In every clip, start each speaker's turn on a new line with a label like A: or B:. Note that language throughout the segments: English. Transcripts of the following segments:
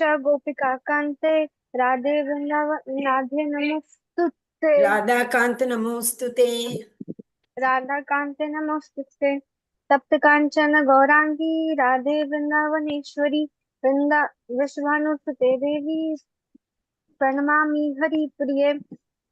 A: Gopika Kante Radhe Radhe Namostute
B: Radha Kanta Namostute.
A: Radha Kante Namostute Tapta Kanchana Gaurangi Radhe Vrindavaneshwari Vrinda Vishwanusute Devi Pranamami Hari Priye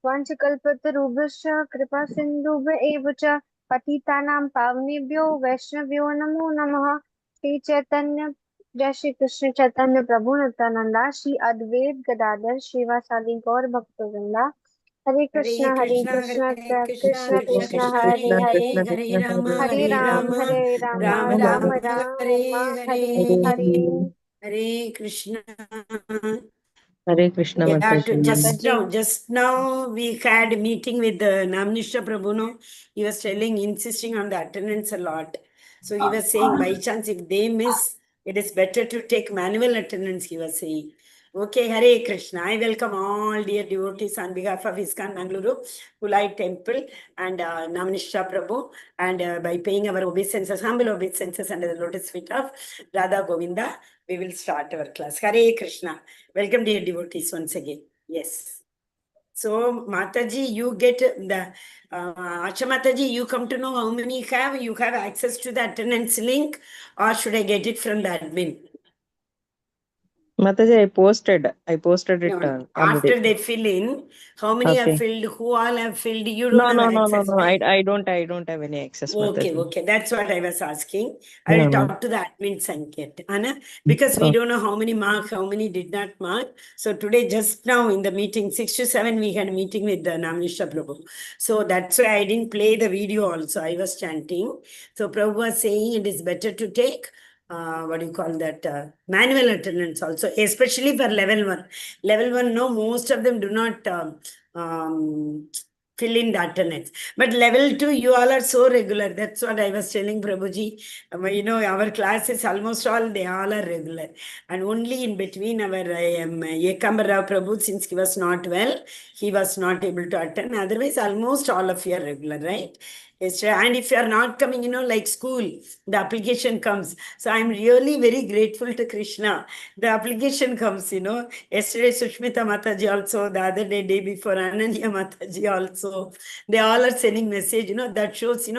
A: Vanchakalpatarubhasya Kripa Sindhubhya Eva Cha Patitanam Pavnebhyo Vaishnavyo Namo Namaha Shri Chaitanya Jai Shri Krishna Chaitanya Prabhu Nityananda Shri Advait Gadadhar Srivasadi Gaur Bhaktivinoda Hare
B: Hare
A: Krishna Hare
B: Krishna,
A: Krishna
B: Hare Krishna,
A: Krishna
B: Krishna
A: Krishna
B: Krishna,
A: Hare
B: Hare
A: Hare
B: Hare, Hare Rama,
A: Hare
B: Hare
A: Ram
B: Rama,
A: Hare Rama
B: Rama
A: Rama
B: Rama, Hare
A: Rama Hare
B: Hare,
A: Hare
B: Hare Krishna.
C: Hare Krishna
A: Hare
B: Yeah,
A: Krishna
C: Mataji.
A: Mataji.
B: just now we had a meeting with the Namnishra Prabhu. No? He was insisting on the attendance a lot. So he was saying, by chance, if they miss, it is better to take manual attendance, he was saying. Okay, Hare Krishna. I welcome all dear devotees on behalf of ISKCON Mangaluru, Kulai Temple, and Namnishra Prabhu, and by paying our obeisances, humble obeisances under the lotus feet of Radha Govinda, we will start our class. Hare Krishna. Welcome, dear devotees, once again. Yes. So, Mataji, you get the Acha Mataji, you come to know how many you have access to the attendance link, or should I get it from the admin?
C: Mataji, I posted it
B: No,
C: already.
B: after they fill in, how many have
C: Okay.
B: filled, who all have filled, you
C: No,
B: don't have
C: no.
B: access, right?
C: I don't have any access, Mataji.
B: Okay. That's what I was asking. I will
C: No.
B: talk to the admin Sanket, Anna, because we
C: Oh,
B: don't know how many mark, how many did not mark. So today, just now in the meeting, 6 to 7, we had a meeting with the Namnisha Prabhu. So that's why I didn't play the video also. I was chanting. So Prabhu was saying it is better to take what do you call that? Manual attendance also, especially for level 1. Level 1, no, most of them do not um, fill in the attendance. But level 2, you all are so regular. That's what I was telling Prabhuji. Our classes almost all, they all are regular. And only in between our Yekambarao Prabhu, since he was not well, he was not able to attend. Otherwise, almost all of you are regular, right? Yes, and if you are not coming, like school, the application comes. So I'm really very grateful to Krishna. The application comes, Yesterday, Sushmita Mataji also, the other day before, Ananya Mataji also. They all are sending message, that shows,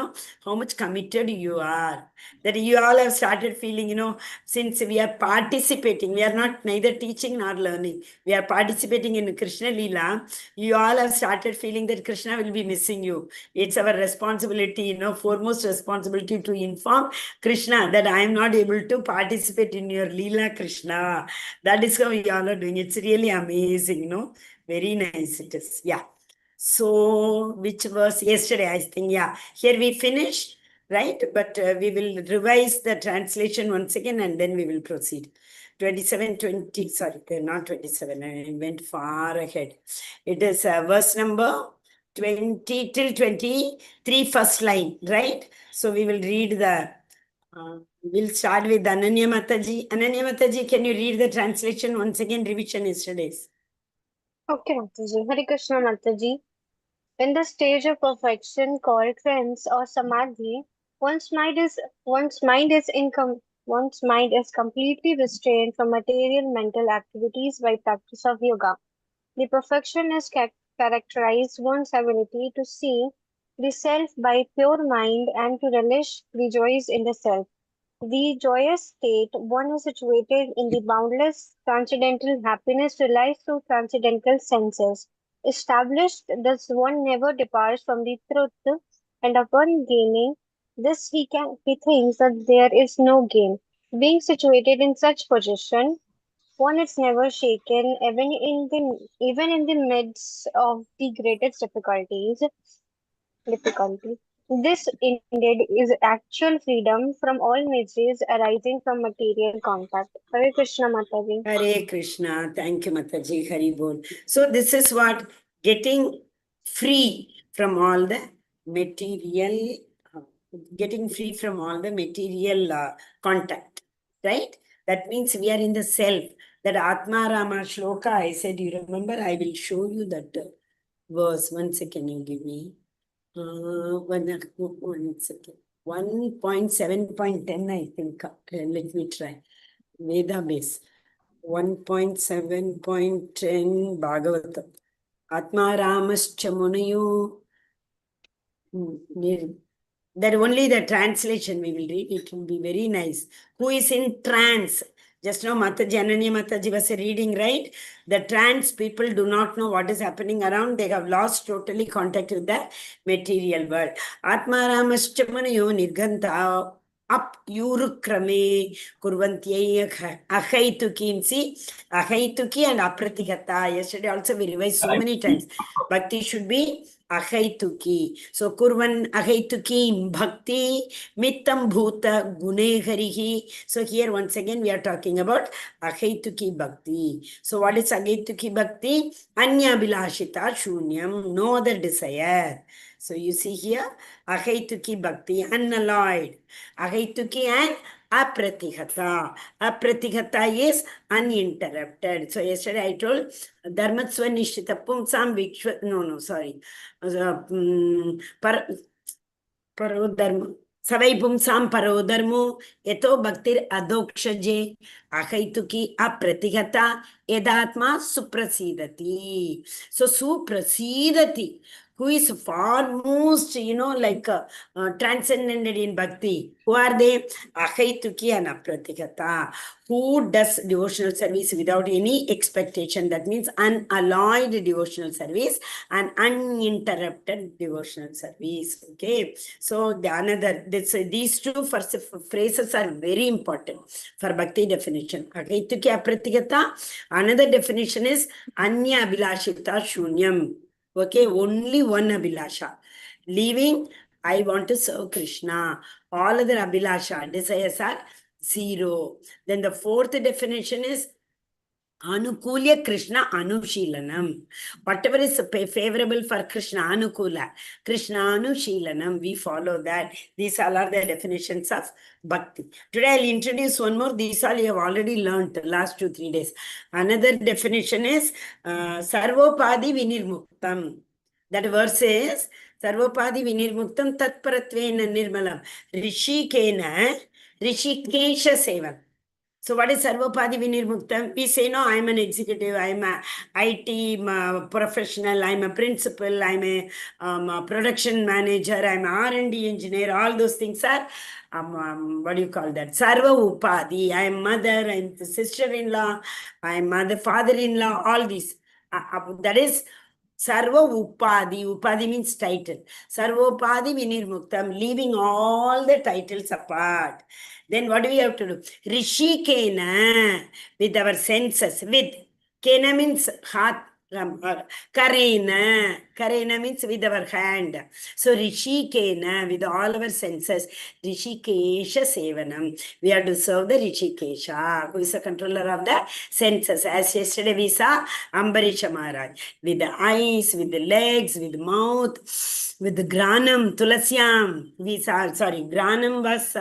B: how much committed you are. That you all have started feeling, since we are participating, we are not neither teaching nor learning. We are participating in Krishna Leela. You all have started feeling that Krishna will be missing you. It's our responsibility, foremost responsibility to inform Krishna that I am not able to participate in your Leela, Krishna. That is how we all are doing. It's really amazing, Very nice it is. Yeah. So, which was yesterday, I think. Yeah. Here we finished, right? But we will revise the translation once again and then we will proceed. 27, 20, sorry, not 27, I went far ahead. It is verse number 20 till 23, first line, right? So we will read the, we'll start with Ananya Mataji. Ananya Mataji, can you read the translation once again? Revision yesterday's.
A: Okay, Mataji. Hare Krishna Mataji. In the stage of perfection called trance or samadhi, one's mind is completely restrained from material mental activities by practice of yoga. The perfection is characterized one's ability to see the self by pure mind and to rejoice in the self. The joyous state one is situated in the boundless transcendental happiness realized through transcendental senses. Established thus one never departs from the truth, and upon gaining this he thinks that there is no gain. Being situated in such position, one is never shaken even in the midst of the greatest difficulty. This indeed is actual freedom from all miseries arising from material contact. Hare Krishna Mataji.
B: Hare Krishna. Thank you, Mataji. Hari Bol. So this is what getting free from all the material, uh, getting free from all the material contact, right? That means we are in the self. That Atma Rama Shloka, I said, you remember, I will show you that verse. One second, you give me. One second. 1.7.10, I think. Let me try. Veda base. 1.7.10 Bhagavatam. Atma Ramascha Munayu. That only the translation we will read. It will be very nice. Who is in trance? Just now Mataji, Ananya Mataji was reading, right? The trance people do not know what is happening around. They have lost totally contact with the material world. Atma Ramascha Munayu Nirganta. Up Yurukrame Kurvantyai Ahaituki. See, Ahaituki and Apratigata. Yesterday also we revised so many times. Bhakti should be Ahaituki. So Kurvan Ahaituki Bhakti Mittam Bhuta Guneharihi. So here once again we are talking about Ahaituki Bhakti. So what is Ahaituki Bhakti? Anya Bilashita Shunyam, no other desire. So you see here, Ahaituki Bhakti, unalloyed. Ahaituki and Apratihata. Apratihata is uninterrupted. So yesterday I told Dharmatsva Nishita Pumsam Vikshwa. No, sorry. Parodharma. Savai Pumsam Parodharmo. Eto Bhaktir Adokshaje. Ahaituki Apratigata. Edatma Suprasidati. So Suprasidati. Who is foremost, transcendent in bhakti. Who are they? Ahaituki and Apratigata. Who does devotional service without any expectation. That means unalloyed devotional service and uninterrupted devotional service. Okay. So these two first phrases are very important for bhakti definition. Ahaituki Apratigata. Another definition is Anya Abhilashita Shunyam. Okay, only one Abhilasha. Leaving, I want to serve Krishna. All other Abhilasha, desires are zero. Then the fourth definition is Anukulya Krishna Anushilanam. Whatever is favorable for Krishna, Anukula. Krishna Anushilanam, we follow that. These all are the definitions of Bhakti. Today I'll introduce one more. These all you have already learned last 2-3 days. Another definition is Sarvopadi Vinirmuktam. That verse is Sarvopadi Vinirmuktam Tatparatvena Nirmalam. Rishikena Rishikesha Sevan. So what is Sarvopadi Vinirmuktam? We say, no, I'm an executive, I'm a IT professional, I'm a principal, I'm a production manager, I'm a R&D engineer. All those things are, what do you call that? Sarva Upadi. I'm mother, I'm the sister-in-law, I'm mother, father-in-law, all these. That is Sarva Upadi. Upadi means title. Sarvopadi Vinirmuktam, leaving all the titles apart. Then what do we have to do? Rishi Kena, with our senses. With Kena means heart. Karena. Karena means with our hand. So Rishi Kena, with all our senses. Rishikesha Sevanam. We have to serve the Rishikesha, who is the controller of the senses. As yesterday we saw Ambarisha Maharaj. With the eyes, with the legs, with the mouth, with the granam, tulasyam. We saw, sorry, granam was,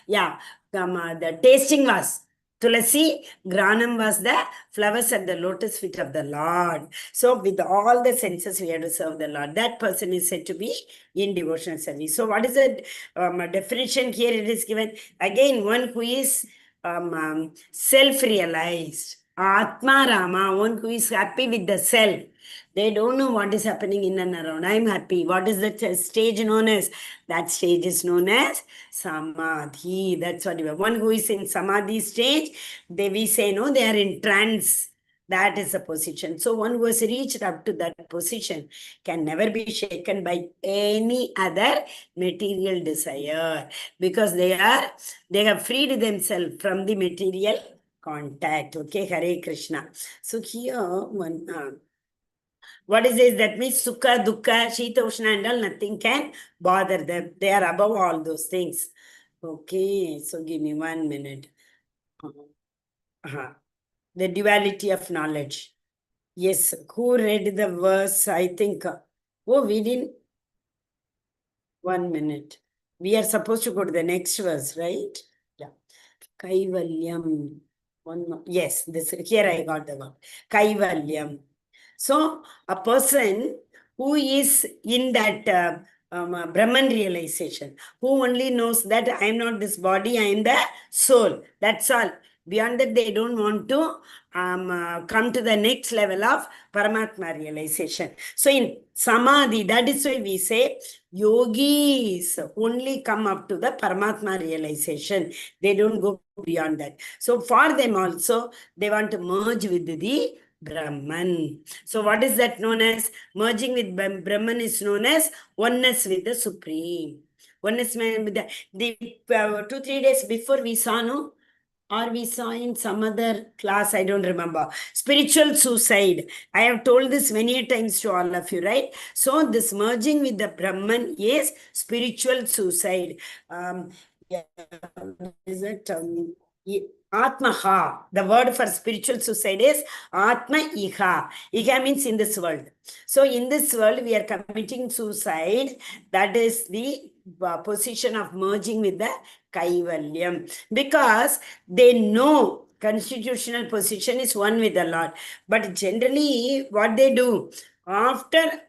B: the tasting was Tulasi, Granam was the flowers at the lotus feet of the Lord. So with all the senses we have to serve the Lord. That person is said to be in devotional service. So what is the definition here it is given? Again, one who is self-realized. Atma Rama, one who is happy with the self. They don't know what is happening in and around. I'm happy. What is the stage known as? That stage is known as Samadhi. That's what you are. One who is in Samadhi stage, we say, no, they are in trance. That is the position. So one who has reached up to that position can never be shaken by any other material desire, because they have freed themselves from the material contact. Okay, Hare Krishna. So here one what is this? That means Sukha, Dukkha, Shita, Ushna and all, nothing can bother them. They are above all those things. Okay, so give me 1 minute. The duality of knowledge. Yes, who read the verse? I think, we didn't. 1 minute. We are supposed to go to the next verse, right? Yeah. Kaivalyam. One more. Yes, here I got the word. Kaivalyam. So a person who is in that Brahman realization, who only knows that I am not this body, I am the soul. That's all. Beyond that, they don't want to come to the next level of Paramatma realization. So in Samadhi, that is why we say yogis only come up to the Paramatma realization. They don't go beyond that. So for them also, they want to merge with the Brahman. So what is that known as? Merging with Brahman is known as oneness with the Supreme. Oneness with the 2-3 days before we saw, no? Or we saw in some other class, I don't remember. Spiritual suicide. I have told this many times to all of you, right? So this merging with the Brahman is spiritual suicide. Yeah, is it? Atmaha. The word for spiritual suicide is Atma Iha. Iha means in this world. So in this world, we are committing suicide. That is the position of merging with the Kaivalyam. Because they know constitutional position is one with the Lord. But generally, what they do, after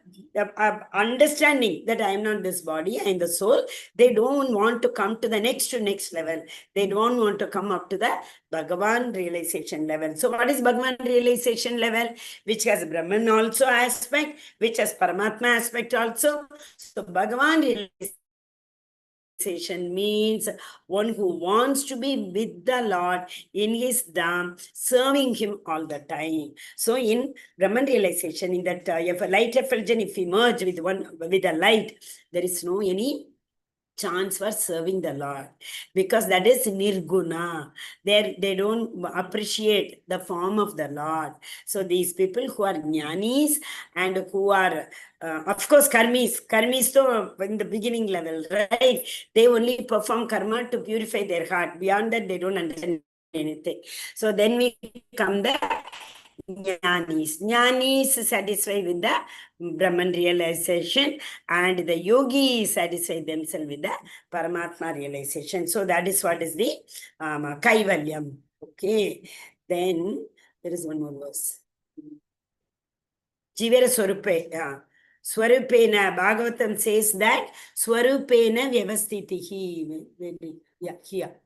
B: understanding that I am not this body, I am the soul, they don't want to come to the next level. They don't want to come up to the Bhagavan realization level. So what is Bhagavan realization level? Which has Brahman also aspect, which has Paramatma aspect also. So Bhagavan realization means one who wants to be with the Lord in his Dham, serving him all the time. So in Brahman realization, in that if a light effulgence, if we merge with a light, there is no any chance for serving the Lord, because that is nirguna. They don't appreciate the form of the Lord. So these people who are jnanis and who are of course karmis to in the beginning level, right? They only perform karma to purify their heart. Beyond that, they don't understand anything. So then we come the Jnanis satisfied with the Brahman realization, and the yogis satisfy themselves with the Paramatma realization. So that is what is the Kaivalyam. Okay. Then there is one more verse. Jivera Swarupe. Swarupena, Bhagavatam says that Swarupena Vyavastitihi. Yeah, here.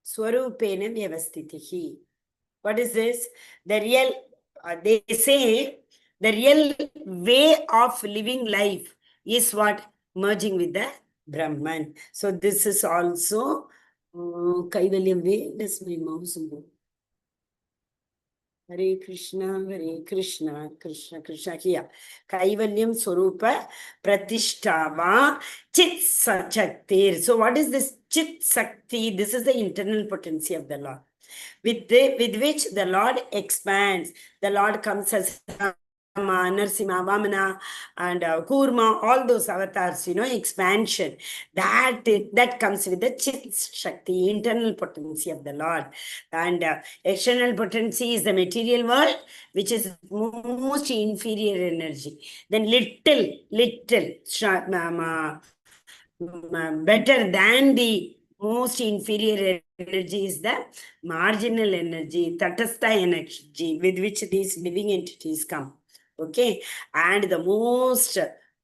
B: Swarupena Vyavastitihi. What is this? The real, they say, the real way of living life is what? Merging with the Brahman. So this is also Kaivalyam way. Does my mouse go? Hare Krishna, Krishna Krishna. Here. Kaivalyam Swarupa Pratishtava Chit Saktir. So what is this Chit Sakti? This is the internal potency of the Lord, with which the Lord expands. The Lord comes as Narsimha, Vamana, and Kurma, all those avatars, expansion. That comes with the Chit Shakti, internal potency of the Lord. And external potency is the material world, which is most inferior energy. Then little, better than the most inferior energy is the marginal energy, tatastha energy, with which these living entities come. Okay. And the most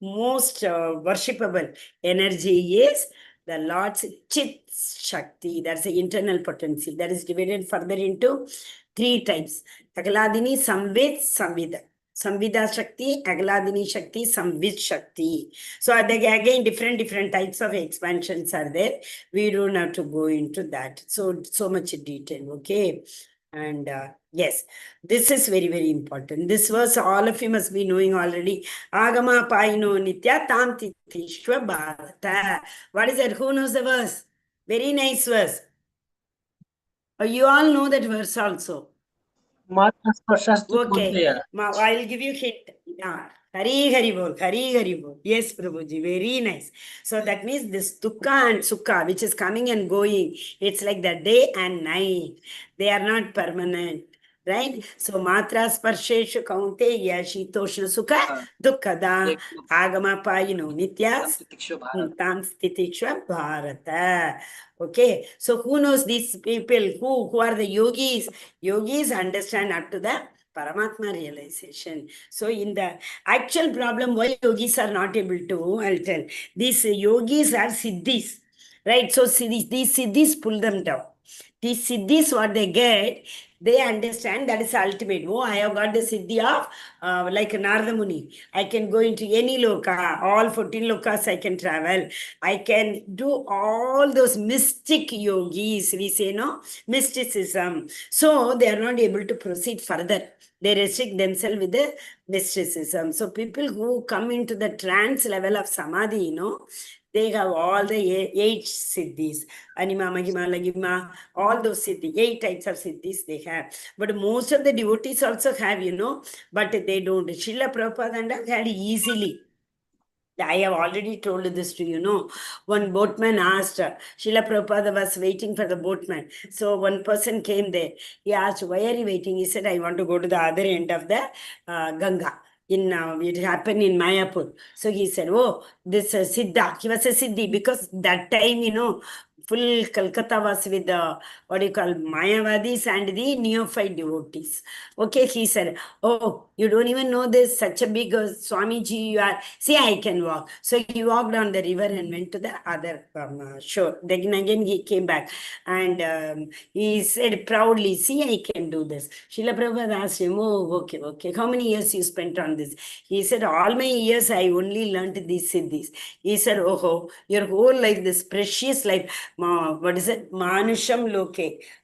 B: worshipable energy is the Lord's Chit Shakti. That's the internal potency. That is divided further into 3 types. Agladini, Samvid, Samvida. Samvida Shakti, Agladini Shakti, Samvid Shakti. So again, different types of expansions are there. We don't have to go into that. So much detail, okay? And yes, this is very, very important. This verse, all of you must be knowing already. Agama paino nitya tam titishva bharata. What is that? Who knows the verse? Very nice verse. You all know that verse also. Okay, I'll give you hint. Yeah. Hari bol. Yes, Prabhuji, very nice. So that means this dukkha and sukha, which is coming and going, it's like the day and night. They are not permanent, right? So matra sparsheshu kaunteya shitoshna sukha dukkada agama payino nityas tam stitikshva bharata. Okay, so who knows these people? Who are the yogis? Yogis understand up to the Paramatma realization. So in the actual problem, why yogis are not able to, I'll tell. These yogis are siddhis, right? So these siddhis pull them down. These siddhis, what they get, they understand that is ultimate. Oh, I have got the siddhi of like Narada Muni. I can go into any loka, all 14 lokas I can travel. I can do all those mystic yogis, we say, no? Mysticism. So they are not able to proceed further. They restrict themselves with the mysticism. So people who come into the trance level of samadhi, they have all the eight siddhis. Anima, Mahima, Lagima, all those siddhis, 8 types of siddhis they have. But most of the devotees also have, but they don't. Srila Prabhupada had easily. I have already told this to you, One boatman asked, Srila Prabhupada was waiting for the boatman. So one person came there. He asked, why are you waiting? He said, I want to go to the other end of the Ganga. It happened in Mayapur. So he said, oh, this Siddha. He was a Siddhi because that time, full Calcutta was with the, Mayavadis and the neophyte devotees. Okay, he said, oh, you don't even know this, such a big Swamiji you are. See, I can walk. So he walked down the river and went to the other shore. Then again he came back and he said proudly, see, I can do this. Srila Prabhupada asked him, oh, okay. How many years you spent on this? He said, all my years I only learned these siddhis. He said, oh, your whole life, this precious life, what is it? Manusham Loke.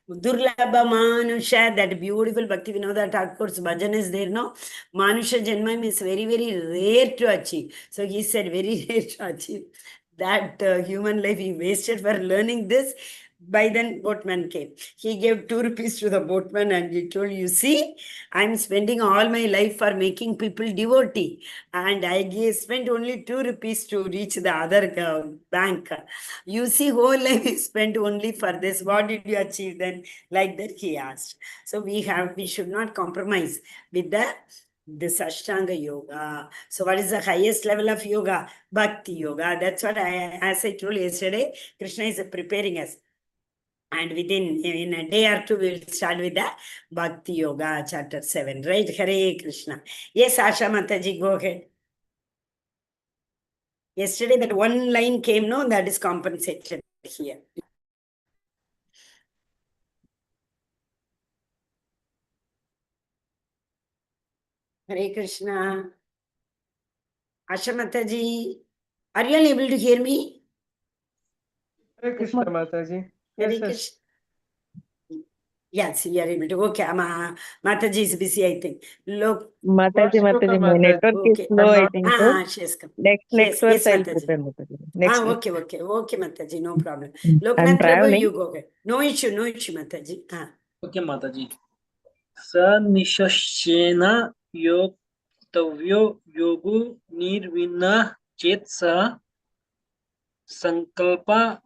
B: Durlabha Manusha, that beautiful Bhakti Vinoda Thakur's bhajan is there, no? Manusha Janmam is very, very rare to achieve. So he said, very rare to achieve. That human life he wasted for learning this. By then, boatman came. He gave 2 rupees to the boatman and he told, you see, I'm spending all my life for making people devotee. And I spent only 2 rupees to reach the other bank. You see, whole life is spent only for this. What did you achieve then? Like that he asked. So we should not compromise with this Ashtanga yoga. So what is the highest level of yoga? Bhakti yoga. That's what as I told yesterday, Krishna is preparing us. And in a day or two, we will start with the Bhakti Yoga, chapter 7, right? Hare Krishna. Yes, Asha Mataji, go ahead. Yesterday, that one line came, no? That is compensated here. Hare Krishna. Asha Mataji, are you able to hear me?
D: Hare Krishna, Mataji.
B: Hare Krishna. Yes, you are able to. Okay, Mataji is busy, I think. Look.
C: Mataji, my network is slow, I think so.
B: She has come.
C: Next verse I'll
B: Mataji.
C: prepare, Mataji.
B: Okay, Mataji, no problem.
C: I'm traveling.
B: You go ahead. No issue, Mataji.
D: Okay, Mataji. Sa nishashena yoktavyo yogu nirvina chet sa sankalpa.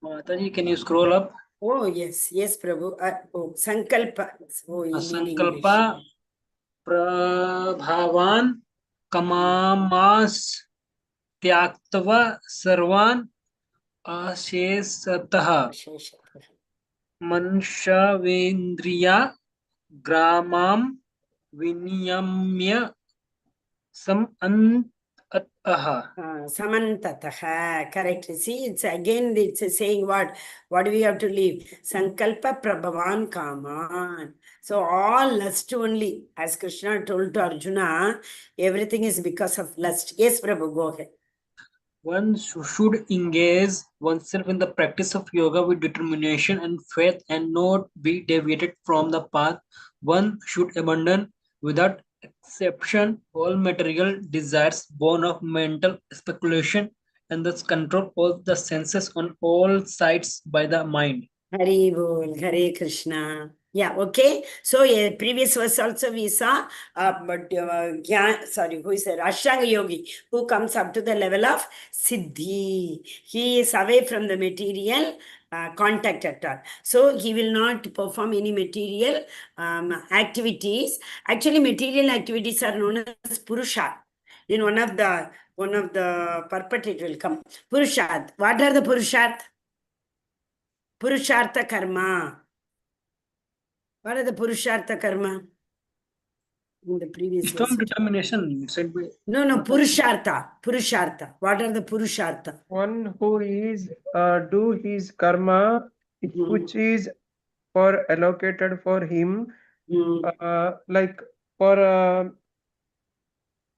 D: Mataji, can you scroll up?
B: Oh, yes, Prabhu. Sankalpa. Oh,
D: Sankalpa prabhavan kamamas tyaktva sarvan ashesataha manshavendriya gramam vinyamya
B: samantataha. Correct. See, it's saying what? What do we have to leave? Sankalpa prabhavan kaman. So all lust only. As Krishna told to Arjuna, everything is because of lust. Yes, Prabhu, go ahead.
D: One should engage oneself in the practice of yoga with determination and faith and not be deviated from the path. One should abandon without exception all material desires born of mental speculation and thus control all the senses on all sides by the mind.
B: Hari Bol, Hare Krishna. Yeah, okay. So previous verse also we saw, who is there? Ashtanga Yogi, who comes up to the level of Siddhi. He is away from the material contact at all. So he will not perform any material activities. Actually, material activities are known as Purusha. In one of the purport it will come. Purushat. What are the Purushat? Purushartha karma. What are the Purushartha karma? In the previous
D: Strong determination said by...
B: No, Purushartha. What are the Purushartha?
E: One who is do his karma which is for allocated for him, like for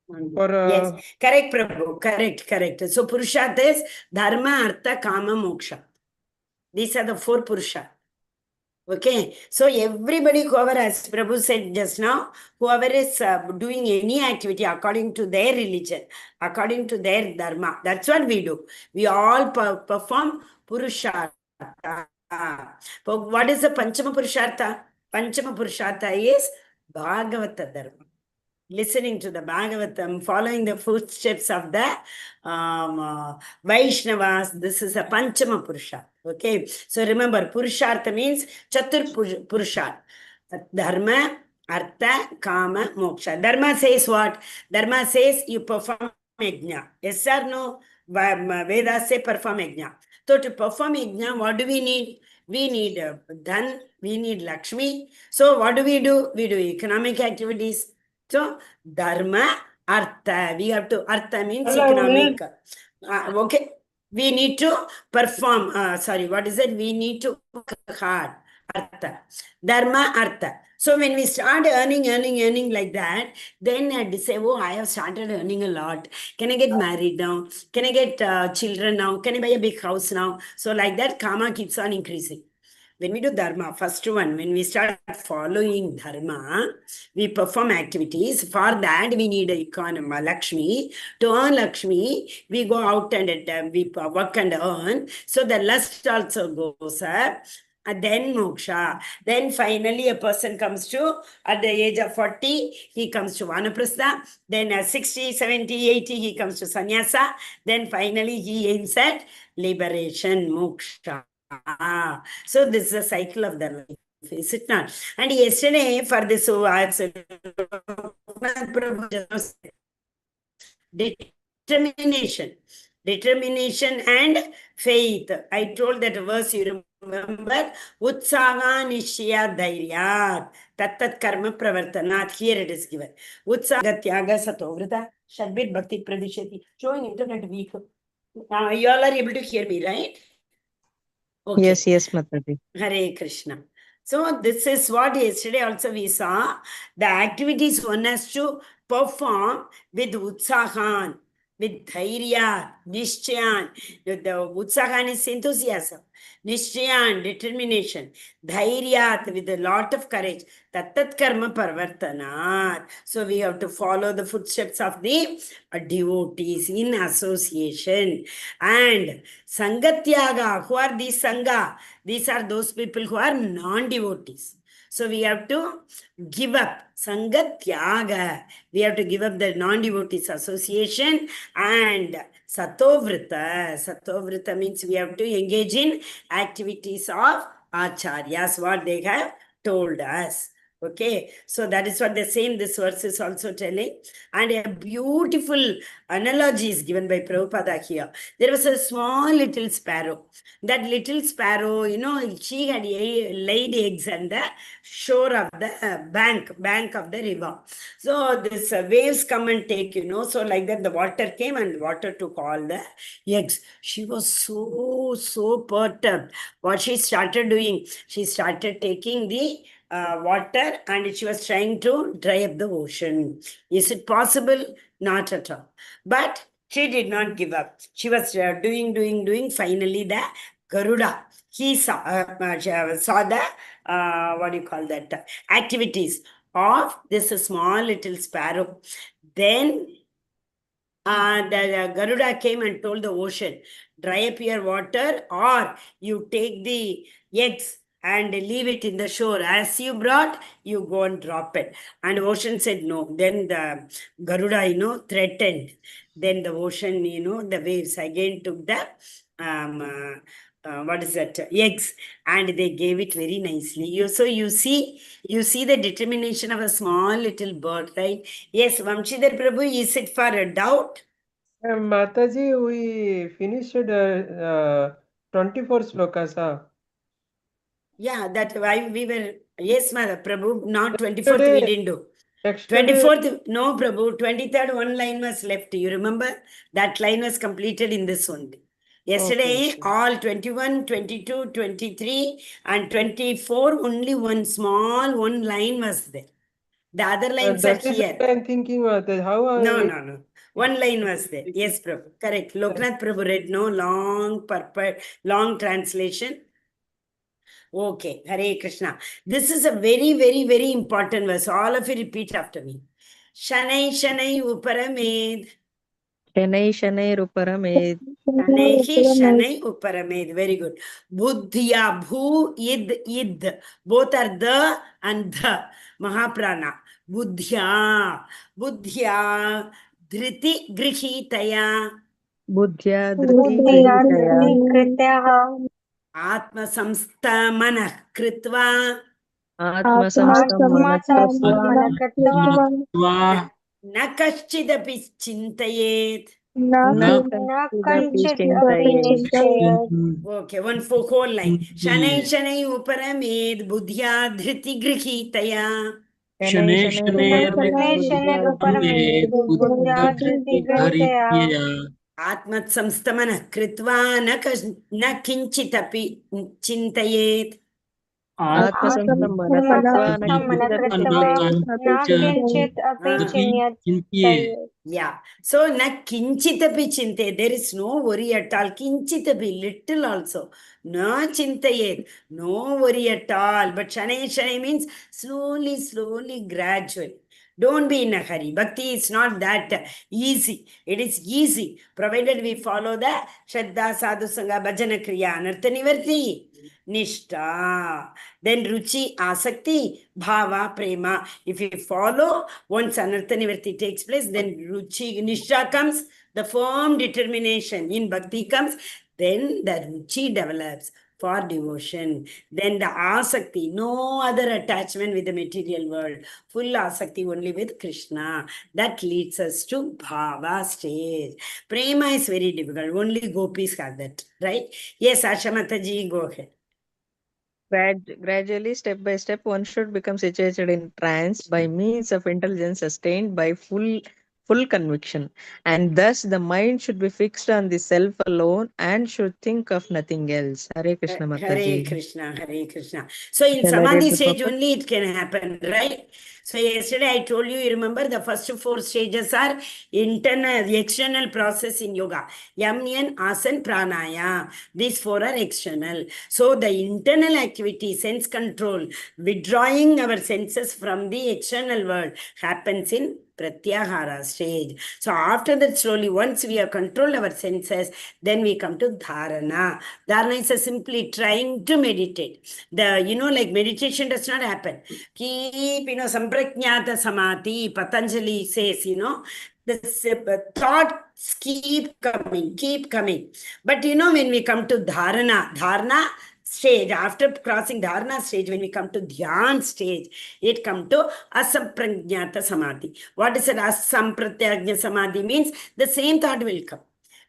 B: yes, correct, Prabhu, correct. So Purushartha is Dharma, Artha, Kama, Moksha. These are the 4 Purushartha. Okay, so everybody, whoever, as Prabhu said just now, whoever is doing any activity according to their religion, according to their dharma, that's what we do. We all perform Purushartha. But what is the Panchama Purushartha? Panchama Purushartha is Bhagavata Dharma. Listening to the Bhagavatam, following the footsteps of the Vaishnavas. This is a Panchama Purusha. Okay, so remember, Purushartha means Chatur Purushartha. Dharma, Artha, Kama, Moksha. Dharma says what? Dharma says you perform yajna. Yes or no? Vedas say perform yajna. So to perform yajna, what do we need? We need Dhan, we need Lakshmi. So what do? We do economic activities. So, dharma, artha. We have to, artha means economic. Okay. We need to perform. What is it? We need to work hard. Artha. Dharma, artha. So, when we start earning like that, then I say, oh, I have started earning a lot. Can I get married now? Can I get children now? Can I buy a big house now? So, like that, karma keeps on increasing. When we do dharma, first one, when we start following dharma, we perform activities. For that, we need economy, Lakshmi. To earn Lakshmi, we go out and we work and earn. So the lust also goes up. And then moksha. Then finally a person comes to, at the age of 40, he comes to vanaprastha. Then at 60, 70, 80, he comes to sannyasa. Then finally he aims at liberation, moksha. So this is a cycle of the life, is it not? And yesterday for this, determination and faith. I told that verse, you remember? Utsaha nishya dhairya tattat karma pravartanat. Here it is given. Utsaha tyaga satovrita shadbir bhakti pradishati. Showing internet weak. You all are able to hear me, right?
C: Okay. Yes, Mataji.
B: Hare Krishna. So this is what yesterday also we saw. The activities one has to perform with utsahan, with dhairya, nishchayan. The utsahan is enthusiasm. Nishchayan, determination. Dhairya, with a lot of courage. Tattat karma parvartanat. So we have to follow the footsteps of the devotees in association. And Sangatyaga, who are these Sangha? These are those people who are non-devotees. So we have to give up Sangatyaga. We have to give up the non-devotees association and Satovrita. Satovrita means we have to engage in activities of Acharyas, what they have told us. Okay, so that is what they're saying. This verse is also telling. And a beautiful analogy is given by Prabhupada here. There was a small little sparrow. That little sparrow, she had laid eggs on the shore of the bank of the river. So this waves come and take, so like that the water came and water took all the eggs. She was so perturbed. What she started doing, she started taking the water and she was trying to dry up the ocean. Is it possible? Not at all. But she did not give up. She was doing. Finally, the Garuda, he saw the, what do you call that, activities of this small little sparrow. Then the Garuda came and told the ocean, dry up your water or you take the eggs and leave it in the shore. As you brought, you go and drop it. And ocean said no. Then the Garuda, threatened. Then the ocean, the waves again took the, eggs, and they gave it very nicely. So you see the determination of a small little bird, right? Yes, Vamshidhar Prabhu, is it for a doubt?
E: Mataji, we finished 24 slokas.
B: Yeah, that why we were, yes, Mother Prabhu, not 24th we didn't do. 24th, no, Prabhu, 23rd, one line was left. You remember? That line was completed in this only. Yesterday,
C: Okay.
B: all 21, 22, 23 and 24, only one small, one line was there. The other lines are
E: That is
B: here.
E: what I'm thinking, Mataji. How
B: No. One line was there. Yes, Prabhu. Correct. Loknath Prabhu read no long translation. Okay. Hare Krishna. This is a very, very, very important verse. All of you repeat after me. Shanai Shanai Uparamed.
C: Shanai Shanai Ruparamed.
B: Shanaihi Shanai Uparamed. Very good. Buddhya Bhu Id. Both are the and the. Mahaprana. Buddhya. Dhriti Grihitaya.
C: Buddhya Dhriti
A: बुद्धिया
C: Grihitaya.
A: धृति कृत्यः
B: Atma Samstamanah Kritva.
C: Atma Samstam Manakritva.
A: आत्मसंस्थमनः कृत्वा
B: Na Kaschidapi Chintayet.
C: Na
A: न
C: Kanchidapi
A: कञ्चित् अपि
C: Chintaye.
A: निश्चयेत्
B: Okay, one for whole line. Shanai Shanai Uparamed Buddhya Dhriti Grihitaya.
C: Shanai
D: Shanai
C: Shanai
D: Shanai
A: शनैः
C: Ruparamed.
A: शनैः
C: Buddhya
D: Ruparamed
A: उपरमेत्
C: Dhriti
A: बुद्ध्या
D: Buddha
C: Grihitaya.
A: धृतिगृहीतया
B: Atmat Samstamanah Kritva na Kinchitapi Chintayet.
C: Atma Samstam Manakritva. Na
A: आत्मसंस्थमनः
C: Kinchidapi
A: कृत्वा न
C: Chintaye.
A: किञ्चित् अपि चिन्तयेत्
B: Yeah. So, na kinchitapi chinte. There is no worry at all. Kinchitapi, little also. No chintayet. No worry at all. But shanai means slowly, gradual. Don't be in a hurry. Bhakti is not that easy. It is easy, provided we follow the Shraddha, Sadhu Sangha, Bhajana Kriya, Anartha Nivarti, Nishta. Then Ruchi, Asakti, Bhava, Prema. If you follow, once Anartha Nivarti takes place, then Ruchi, Nishta comes, the firm determination in Bhakti comes, then the Ruchi develops for devotion. Then the Asakti, no other attachment with the material world, full Asakti only with Krishna. That leads us to Bhava stage. Prema is very difficult, only gopis have that, right? Yes, Ashamataji, go ahead.
C: Gradually, step by step, one should become situated in trance by means of intelligence sustained by full conviction, and thus the mind should be fixed on the self alone and should think of nothing else. Hare Krishna
B: Hare
C: Mataji.
B: Krishna, Hare Krishna. So in
C: Shall I read
B: Samadhi
C: the
B: stage
C: purport?
B: only it can happen, right? So yesterday I told you remember the first four stages are internal, the external process in yoga. Yam, Yan, Asan, Pranaya. These four are external. So the internal activity, sense control, withdrawing our senses from the external world happens in Pratyahara stage. So after that, slowly, once we have controlled our senses, then we come to Dharana. Dharana is simply trying to meditate. Like meditation does not happen. Keep, Samprajnata Samadhi, Patanjali says, the thoughts keep coming. But when we come to dharana stage, after crossing dharana stage, when we come to dhyan stage, it come to asamprajnata samadhi. What is it? Asampratyajna samadhi means the same thought will come.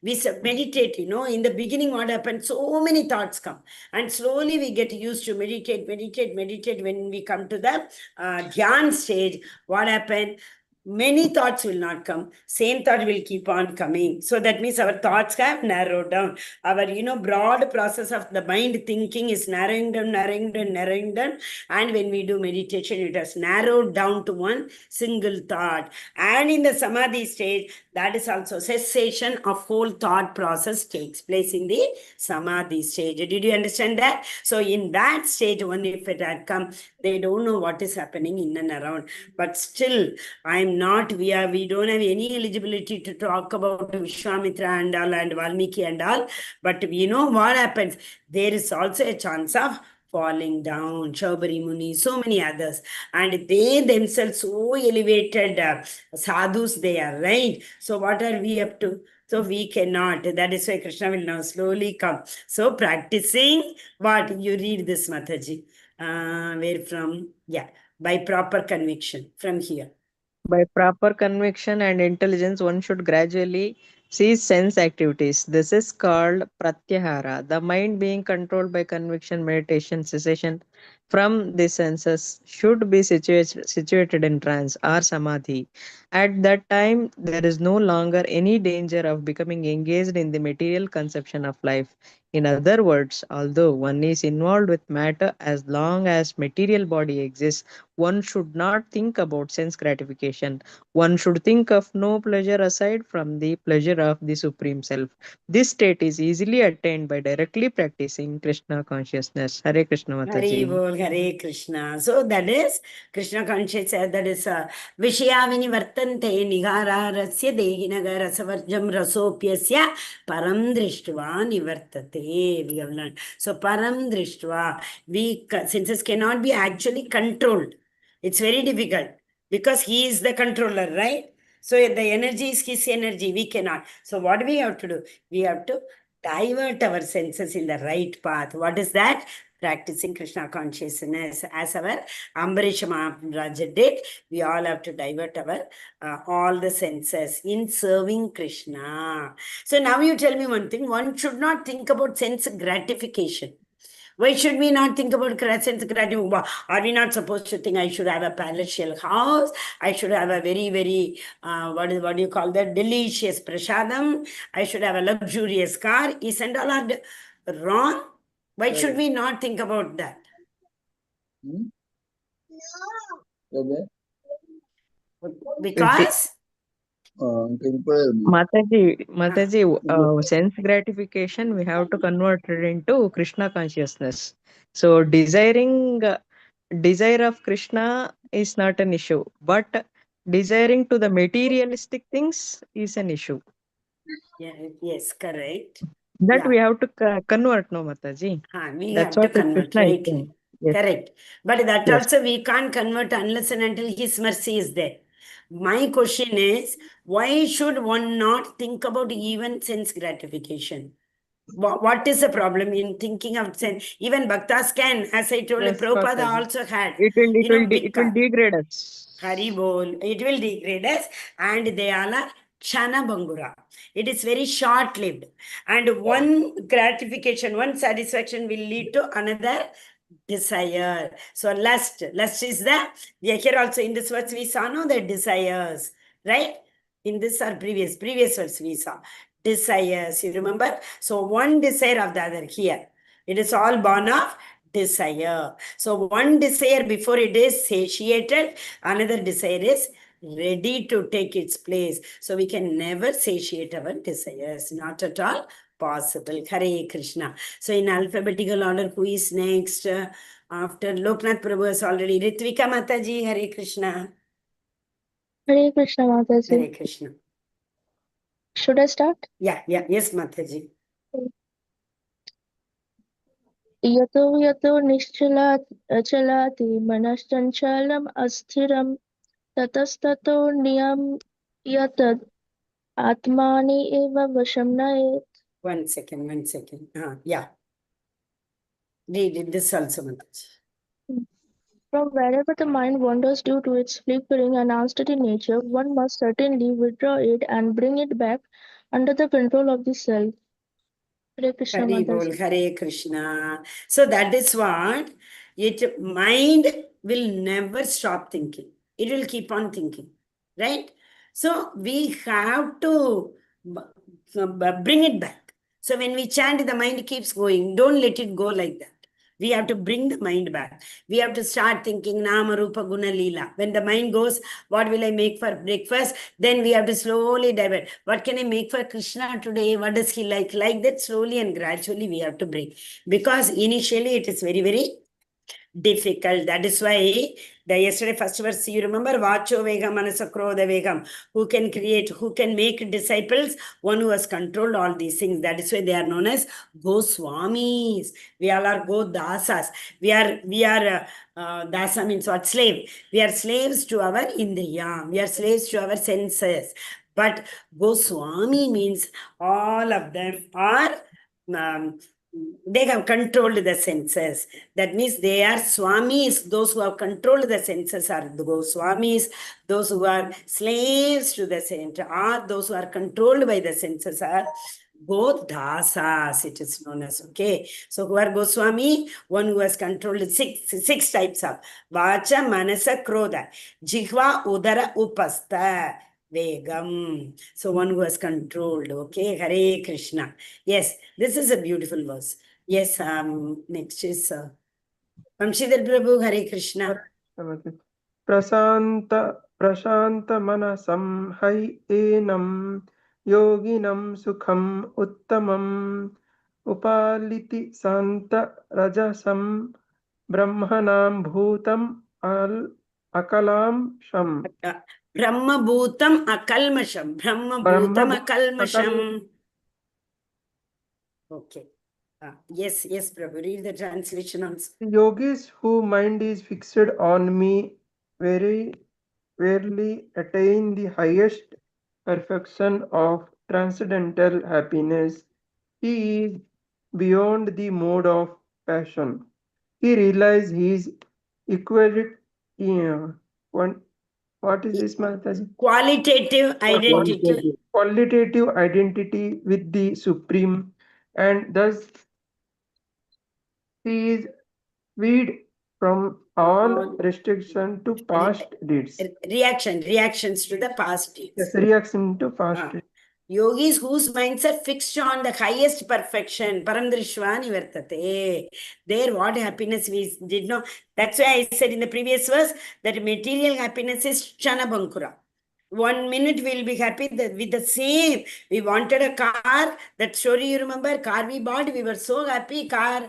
B: We meditate, in the beginning, what happened? So many thoughts come. And slowly we get used to meditate. When we come to the dhyan stage, what happened? Many thoughts will not come. Same thought will keep on coming. So that means our thoughts have narrowed down. Our, broad process of the mind thinking is narrowing down. And when we do meditation, it has narrowed down to one single thought. And in the samadhi stage, that is also cessation of whole thought process takes place in the samadhi stage. Did you understand that? So in that stage, only if it had come, they don't know what is happening in and around. But still, we don't have any eligibility to talk about Vishwamitra and all and Valmiki and all. But we know what happens. There is also a chance of falling down, Chaubari Muni, so many others. And they themselves so elevated sadhus they are, right? So what are we up to? So we cannot. That is why Krishna will now slowly come. So practicing what? You read this, Mataji. Where from? Yeah, by proper conviction from here.
C: By proper conviction and intelligence, one should gradually cease sense activities. This is called pratyahara. The mind being controlled by conviction, meditation, cessation from the senses should be situated in trance or samadhi. At that time, there is no longer any danger of becoming engaged in the material conception of life. In other words, although one is involved with matter as long as material body exists, one should not think about sense gratification. One should think of no pleasure aside from the pleasure of the Supreme Self. This state is easily attained by directly practicing Krishna consciousness. Hare Krishna
B: Hari
C: Mataji.
B: Bol, Hare Krishna. So that is Krishna consciousness, that is Vishayavini Vartante Nigara Rasya Dehinaga Rasavarjam Rasopyasya Param Drishtva Nivartate. We have learned. So Param Drishtva, senses cannot be actually controlled. It's very difficult because he is the controller, right? So the energy is his energy. We cannot. So what we have to do? We have to divert our senses in the right path. What is that? Practicing Krishna consciousness as our Ambarish Maharaj did. We all have to divert our all the senses in serving Krishna. So now you tell me one thing. One should not think about sense gratification. Why should we not think about sense gratification? Are we not supposed to think I should have a palatial house? I should have a very, very, what do you call that? Delicious prasadam. I should have a luxurious car. Isn't all are wrong? Why should we not think about that? Because
C: Mataji, sense gratification we have to convert it into Krishna consciousness. So desire of Krishna is not an issue, but desiring to the materialistic things is an issue.
B: yeah, yes, correct.
C: That
B: Yeah.
C: we have to convert, no, Mataji.
B: We
C: That's
B: have to
C: what
B: convert,
C: Krishna is
B: rightly.
C: saying. Yes.
B: Correct. But that
C: Yes.
B: also we can't convert unless and until His mercy is there. My question is, why should one not think about even sense gratification? What is the problem in thinking of sense? Even Bhaktas can, as I told you,
E: Yes,
B: Prabhupada
E: Mataji.
B: also had,
C: It will degrade us.
B: Hari Bol. It will degrade us, and they are Chana Bangura. It is very short lived. And one gratification, one satisfaction will lead to another desire. So lust is the, here also in this verse we saw no the desires, right? In this or previous verse we saw desires, you remember? So one desire of the other here. It is all born of desire. So one desire before it is satiated, another desire is ready to take its place. So we can never satiate our desires, not at all possible. Hare Krishna. So in alphabetical order, who is next? After Loknath Prabhu has already. Ritvika Mataji, Hare Krishna.
F: Hare Krishna, Mataji.
B: Hare Krishna.
F: Should I start?
B: Yeah, yes, Mataji.
F: यतो यतो चलाति मनश्चञ्चलम् अस्थिरं ततस्ततो नियम्यतद् आत्मानि एव वशं नयेत्.
B: One second. Yeah. Read this also, Mataji.
F: From wherever the mind wanders due to its flickering and unsteady nature, one must certainly withdraw it and bring it back under the control of the self. Hare Krishna, Mataji.
B: Hare Krishna. So that is what mind will never stop thinking. It will keep on thinking, right? So we have to bring it back. So when we chant, the mind keeps going. Don't let it go like that. We have to bring the mind back. We have to start thinking Nama Rupa Guna Leela. When the mind goes, what will I make for breakfast? Then we have to slowly divert. What can I make for Krishna today? What does he like? Like that, slowly and gradually we have to bring. Because initially it is very, very difficult. That is why the yesterday first verse, you remember, Vacho Vegam Manasakrodha Vegam. Who can create, who can make disciples? One who has controlled all these things. That is why they are known as Goswamis. We all are Godasas. We are Dasa means what? Slave. We are slaves to our Indriya. We are slaves to our senses. But Goswami means all of them are they have controlled the senses. That means they are Swamis. Those who have controlled the senses are the Goswamis. Those who are slaves to the senses, or those who are controlled by the senses are Both dasas, it is known as, okay. So who are Goswami? One who has controlled six types of Vacha, Manasa, Krodha, Jihva, Udara, Upastha, Vegam. So one who has controlled, okay. Hare Krishna. Yes, this is a beautiful verse. Yes, next is Vamshidhar Prabhu, Hare Krishna.
E: प्रशान्तमनसं हैनं योगिनं सुखम् उत्तमम् उपालिति शान्तरजसं ब्रह्मणां भूतम् अकलांशम्
B: Brahma Bhutam Akalmasham. Brahma Bhutam Akalmasham. Okay. Yes, Prabhu. Read the translation also.
E: Yogis whose mind is fixed on me very rarely attain the highest perfection of transcendental happiness. He is beyond the mode of passion. He realizes his equality. What is this, Mataji?
B: Qualitative identity.
E: Qualitative identity with the Supreme, and thus he is freed from all restriction to past deeds.
B: Reactions to the past deeds.
E: Yes, reaction to past deeds.
B: Yogis whose minds are fixed on the highest perfection, Paramdrishvani Vartate. There, what happiness we did not. That's why I said in the previous verse that material happiness is Chana Bankura. 1 minute we'll be happy with the same. We wanted a car. That story you remember? Car we bought. We were so happy. Car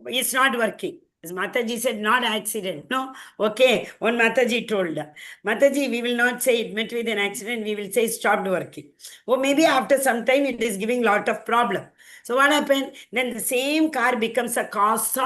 B: it's not working. As Mataji said, not accident. No? Okay. One Mataji told her. Mataji, we will not say it met with an accident. We will say it stopped working. Or maybe after some time it is giving lot of problem. So what happened? Then the same car becomes a cause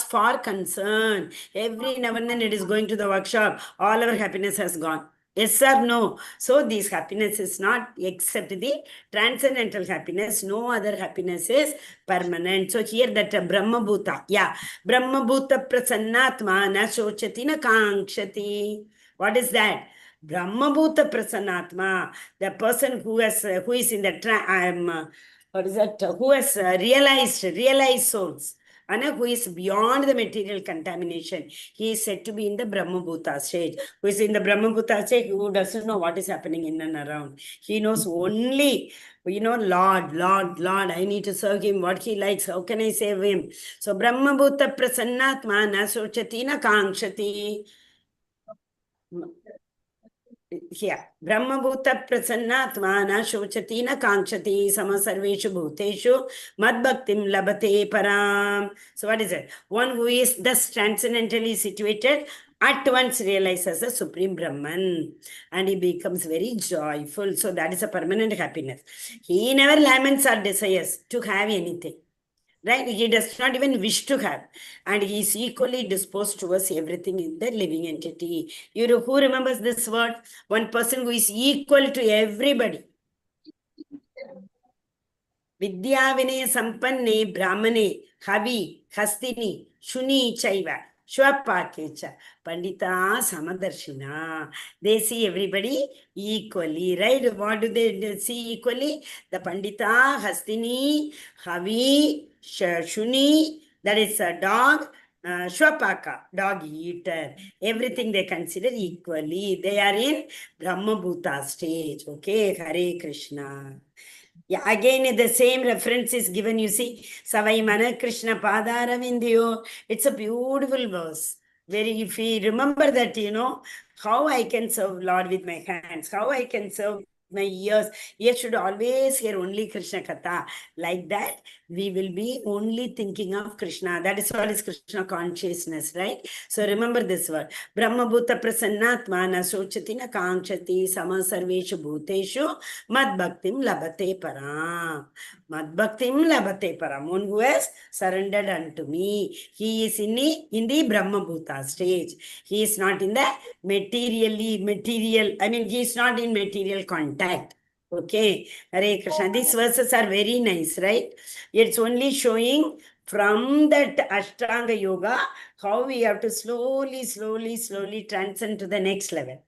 B: for concern. Every now and then it is going to the workshop. All our happiness has gone. Yes or no? So this happiness is not except the transcendental happiness. No other happiness is permanent. So here that Brahma Bhuta. Yeah. Brahma Bhuta prasannatma na shochati na kankshati. What is that? Brahma Bhuta prasannatma. The person who is in the what is that? Who has realized souls. And who is beyond the material contamination. He is said to be in the Brahma Bhuta stage. Who is in the Brahma Bhuta stage, who doesn't know what is happening in and around. He knows only, Lord, I need to serve him, what he likes, how can I save him? So Brahma Bhuta prasannatma na sochati na kankshati. Yeah. Brahma Bhuta prasannatma na shochati na kankshati sama sarveshu bhuteshu mad bhaktim labate param. So what is it? One who is thus transcendentally situated at once realizes the Supreme Brahman and he becomes very joyful. So that is a permanent happiness. He never laments or desires to have anything. Right? He does not even wish to have. And he is equally disposed towards everything in the living entity. You know, who remembers this word? One person who is equal to everybody. Vidya Vinaya Sampanne Brahmane Havi Hastini Shuni Chaiva Shwapakecha Pandita Samadarshina. They see everybody equally, right? What do they see equally? The Pandita, Hastini, Havi, Shuni, that is a dog, Shwapaka, dog eater. Everything they consider equally. They are in Brahma Bhuta stage. Okay, Hare Krishna. Yeah, again, the same reference is given, you see. Savai Mana Krishna Padaravindiyo. It's a beautiful verse. If we remember that, how I can serve Lord with my hands, how I can serve my ears. Ears should always hear only Krishna Katha. Like that, we will be only thinking of Krishna. That is what is Krishna consciousness, right? So remember this word. Brahma Bhuta Prasannatma na sochati na kankshati sama sarveshu bhuteshu mad bhaktim labate param. Mad bhaktim labate param. One who has surrendered unto me. He is in the Brahma Bhuta stage. He is not in the he is not in material contact. Okay, Hare Krishna. These verses are very nice, right? It's only showing from that Ashtanga Yoga how we have to slowly transcend to the next level.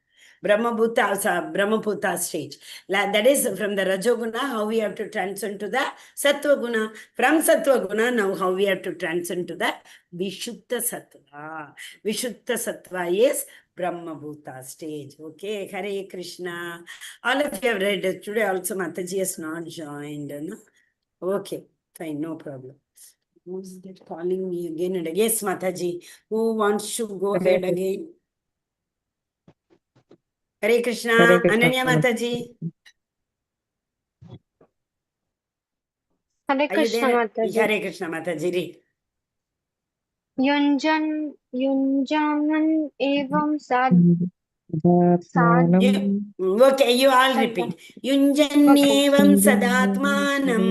B: Brahmabhuta stage. That is from the Rajoguna, how we have to transcend to the Sattva Guna. From Sattva Guna, now how we have to transcend to the Vishuddha Sattva. Vishuddha Sattva is Brahmabhuta stage. Okay, Hare Krishna. All of you have read it. Today also Mataji has not joined. No? Okay, fine, no problem. Who's that calling me again and again? Yes, Mataji. Who wants to go ahead again? Hare Krishna.
C: Hare Krishna.
B: Ananya Mataji.
A: Hare
B: Are you
A: Krishna
B: there?
A: Mataji.
B: Hare Krishna Mataji. Read.
A: Yunjanan evam sad
B: Okay, you all repeat. Yunjannevam sadatmanam.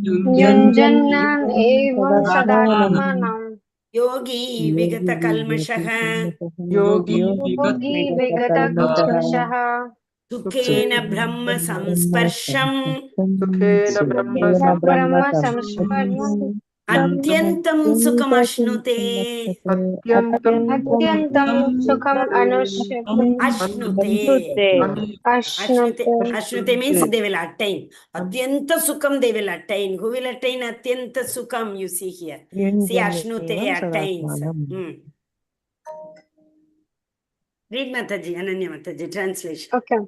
A: Yunjanan evam sadatmanam.
B: Yogi vigata kalmashaha.
D: Yogi
A: Yogi vigata kalmashaha.
B: Sukhena brahma samsparsham.
E: Sukhena Brahma
A: Brahma samsparam.
B: Atyantam sukham ashnute.
A: Atyantam sukham anushyate.
B: Ashnute.
A: Ashnate.
B: Ashnute means they will attain. Atyanta sukham they will attain. Who will attain atyanta sukham? You see here. See, Ashnute attains. Read Mataji, Ananya Mataji, translation.
A: Okay.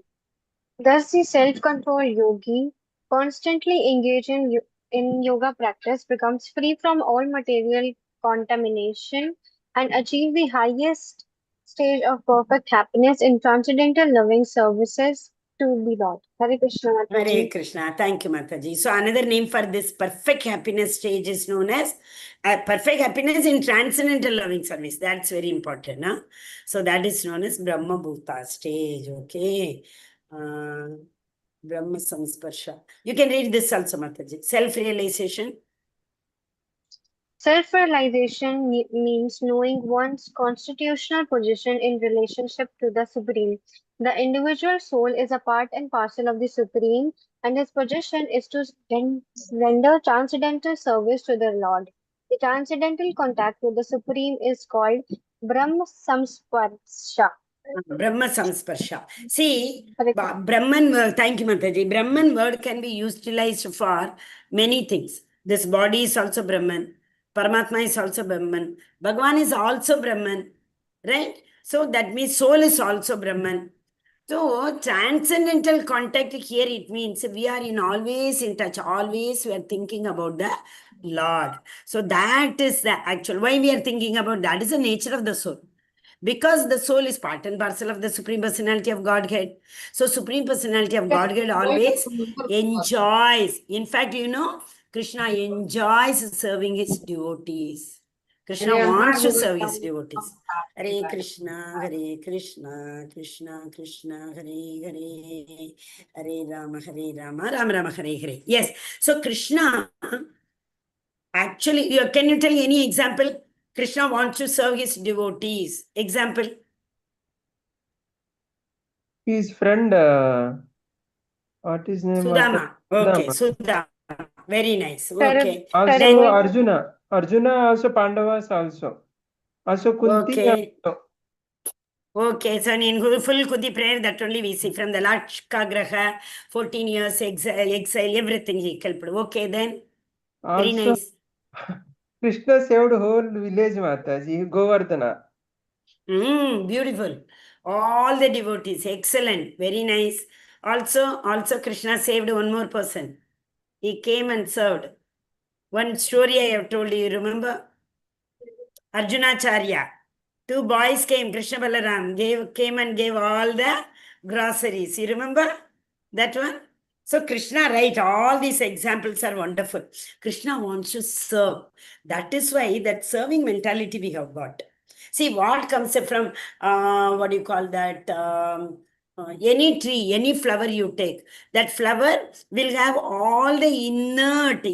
A: Thus, the self-controlled yogi, constantly engaged in yoga practice, becomes free from all material contamination and achieve the highest stage of perfect happiness in transcendental loving services to the Lord. Hare Krishna
B: Hare
A: Mataji.
B: Krishna. Thank you, Mataji. So another name for this perfect happiness stage is known as perfect happiness in transcendental loving service. That's very important. Huh? So that is known as Brahma Bhuta stage. Okay. Brahma Samsparsha. You can read this also, Mataji. Self-realization.
A: Self-realization means knowing one's constitutional position in relationship to the Supreme. The individual soul is a part and parcel of the Supreme, and his position is to render transcendental service to the Lord. The transcendental contact with the Supreme is called Brahma Samsparsha.
B: Brahma Samsparsha. See,
A: Hare
B: Brahman word, thank you, Mataji. Brahman word can be utilized for many things. This body is also Brahman. Paramatma is also Brahman. Bhagavan is also Brahman. Right? So that means soul is also Brahman. So transcendental contact here, it means we are in always in touch, always we are thinking about the Lord. So that is the actual, why we are thinking about that is the nature of the soul. Because the soul is part and parcel of the Supreme Personality of Godhead. So Supreme Personality of Godhead always enjoys. In fact, you know, Krishna enjoys serving his devotees. Krishna wants to serve his devotees. Hare Krishna, Krishna Krishna, Hare Hare, Hare Rama, Rama Rama, Hare Hare. Yes. So Krishna, actually, can you tell any example? Krishna wants to serve his devotees. Example?
E: His friend, what is name?
B: Sudama. Okay, Sudama. Very nice. Okay.
E: Also
B: Then,
E: Arjuna. Arjuna also Pandavas also. Also Kunti
B: okay.
E: also.
B: Okay, so in full Kuti prayer, that only we see from the Lac Graha, 14 years exile, everything he helped. Okay, then. Very
E: Also,
B: nice.
E: Krishna saved whole village, Mataji, Govardhana.
B: Beautiful. All the devotees, excellent, very nice. Also Krishna saved one more person. He came and served. One story I have told you, remember? Arjunacharya. Two boys came, Krishna Balaram, came and gave all the groceries. You remember that one? So Krishna, right, all these examples are wonderful. Krishna wants to serve. That is why that serving mentality we have got. See, what comes from, what do you call that? Any tree, any flower you take, that flower will have all the inert,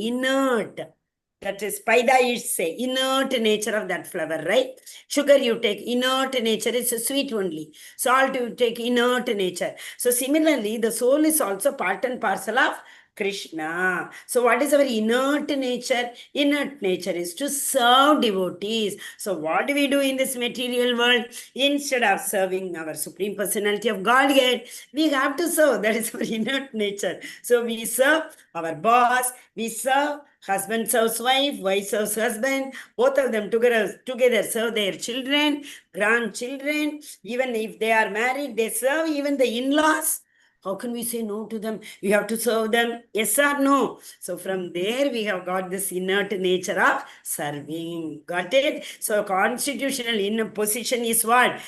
B: that is paida is say, inert nature of that flower, right? Sugar you take, inert nature is sweet only. Salt you take, inert nature. So similarly, the soul is also part and parcel of Krishna. So what is our inert nature? Inert nature is to serve devotees. So what do we do in this material world? Instead of serving our Supreme Personality of Godhead, we have to serve. That is our inert nature. So we serve our boss, we serve husband serves wife serves husband, both of them together serve their children, grandchildren, even if they are married, they serve even the in-laws. How can we say no to them? We have to serve them, yes or no? So from there, we have got this inert nature of serving. Got it? So constitutional in position is what?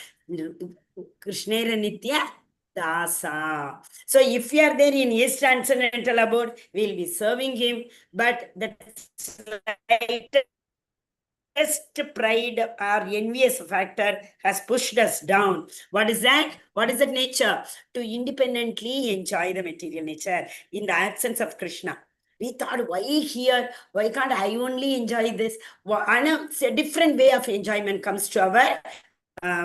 B: Krishnera Nitya Dasa. So if we are there in his transcendental abode, we'll be serving him. But the slightest pride or envious factor has pushed us down. What is that? What is that nature? To independently enjoy the material nature in the absence of Krishna. We thought, why here? Why can't I only enjoy this? It's a different way of enjoyment comes to our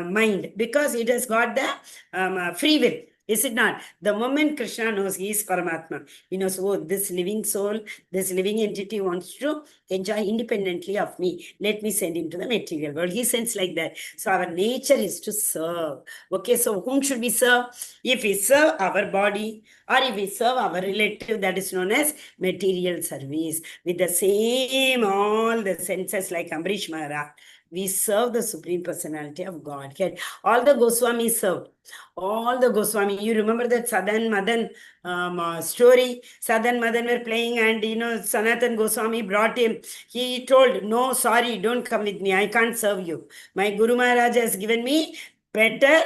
B: mind, because it has got the free will. Is it not? The moment Krishna knows he is Paramatma, he knows, oh, this living soul, this living entity wants to enjoy independently of me. Let me send him to the material world. He sends like that. So our nature is to serve. Okay, so whom should we serve? If we serve our body, or if we serve our relative, that is known as material service. With the same, all the senses like Ambrish Maharaj, we serve the Supreme Personality of Godhead. All the Goswamis served. All the Goswami. You remember that Sadan Madan story? Sadan Madan were playing, and Sanatan Goswami brought him. He told, no, sorry, don't come with me. I can't serve you. My Guru Maharaj has given me better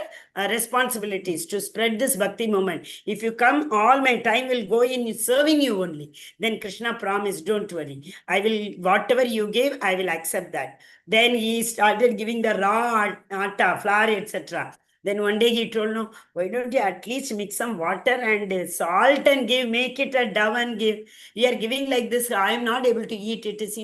B: responsibilities to spread this bhakti movement. If you come, all my time will go in serving you only. Then Krishna promised, don't worry. I will, whatever you give, I will accept that. Then he started giving the raw atta, flour, etc. Then one day he told, no, why don't you at least mix some water and salt and give, make it a dough and give. You are giving like this, I am not able to eat. It is,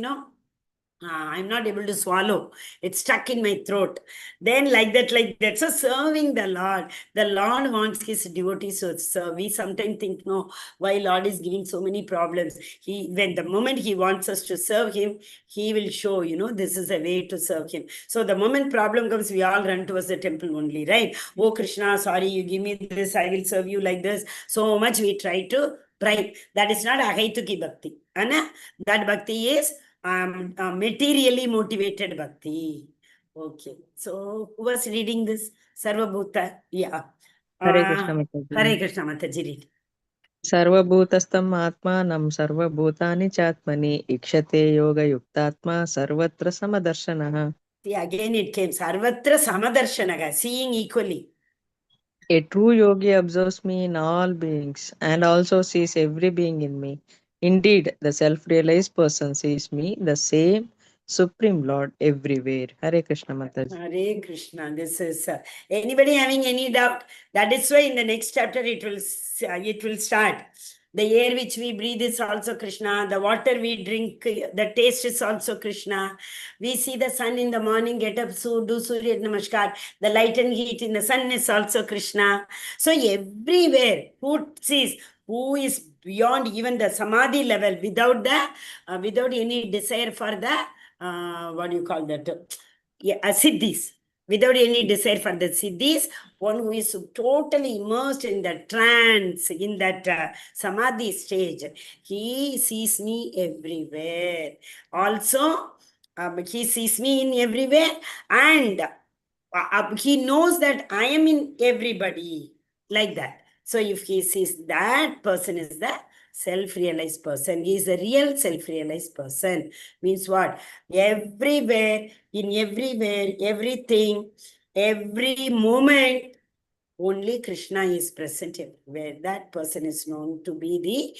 B: I'm not able to swallow. It's stuck in my throat. Then like that. So serving the Lord wants his devotees to serve. We sometimes think, no, why Lord is giving so many problems? When the moment he wants us to serve him, he will show, this is a way to serve him. So the moment problem comes, we all run towards the temple only, right? Oh, Krishna, sorry, you give me this, I will serve you like this. So much we try to bribe. That is not ahaituki bhakti. Anna? That bhakti is materially motivated bhakti. Okay. So who was reading this? Sarvabhuta. Yeah.
C: Hare Krishna Mataji.
B: Hare Krishna Mataji. Read.
C: सर्वभूतस्थम् आत्मानं सर्वभूतानि चात्मनि इक्षते योगयुक्तात्मा सर्वत्र समदर्शनः.
B: See, again it came. Sarvatra samadarshanaga, seeing equally.
C: A true yogi observes me in all beings and also sees every being in me. Indeed, the self-realized person sees me, the same Supreme Lord, everywhere. Hare Krishna Mataji.
B: Hare Krishna. This is anybody having any doubt? That is why in the next chapter it will start. The air which we breathe is also Krishna. The water we drink, the taste is also Krishna. We see the sun in the morning, get up, do Surya Namaskar. The light and heat in the sun is also Krishna. So everywhere, who sees, who is beyond even the samadhi level, without any desire for the what do you call that? Siddhis. Without any desire for the siddhis, one who is totally immersed in the trance, in that samadhi stage, he sees me everywhere. Also, he sees me in everywhere, and he knows that I am in everybody, like that. So if he sees that person is the self-realized person, he is a real self-realized person. Means what? Everywhere, everything, every moment, only Krishna is present everywhere. That person is known to be the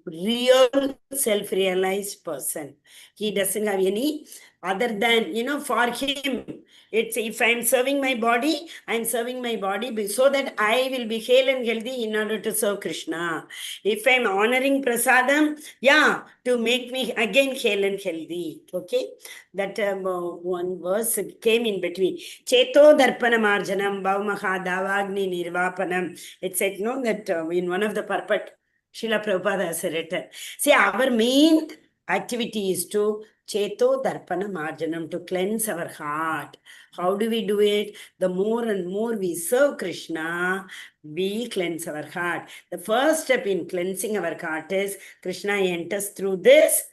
B: real self-realized person. He doesn't have any other than, for him, it's if I'm serving my body, I'm serving my body so that I will be hale and healthy in order to serve Krishna. If I'm honoring prasadam, to make me again hale and healthy. Okay, that one verse came in between. Cheto darpanam arjanam bhavmaha davagni nirvapanam. It said, no, that in one of the purport, Srila Prabhupada has written. See, our main activity is to Cheto Darpana Marjanam, to cleanse our heart. How do we do it? The more and more we serve Krishna, we cleanse our heart. The first step in cleansing our heart is Krishna enters through this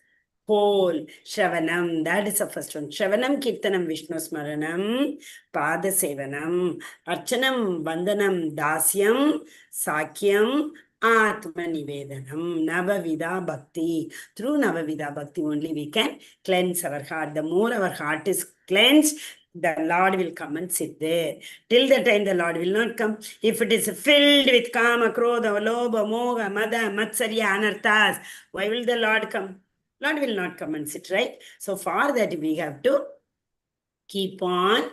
B: hole, Shravanam. That is the first one. Shravanam, Kirtanam, Vishnu Smaranam, Pada Sevanam, Archanam, Vandanam, Dasyam, Sakyam, Atma Nivedanam, Navavida Bhakti. Through Navavida Bhakti only we can cleanse our heart. The more our heart is cleansed, the Lord will come and sit there. Till the time the Lord will not come. If it is filled with Kama, Krodha, Lobha, Moga, Mada, Matsarya, Anarthas, why will the Lord come? Lord will not come and sit, right? So for that we have to keep on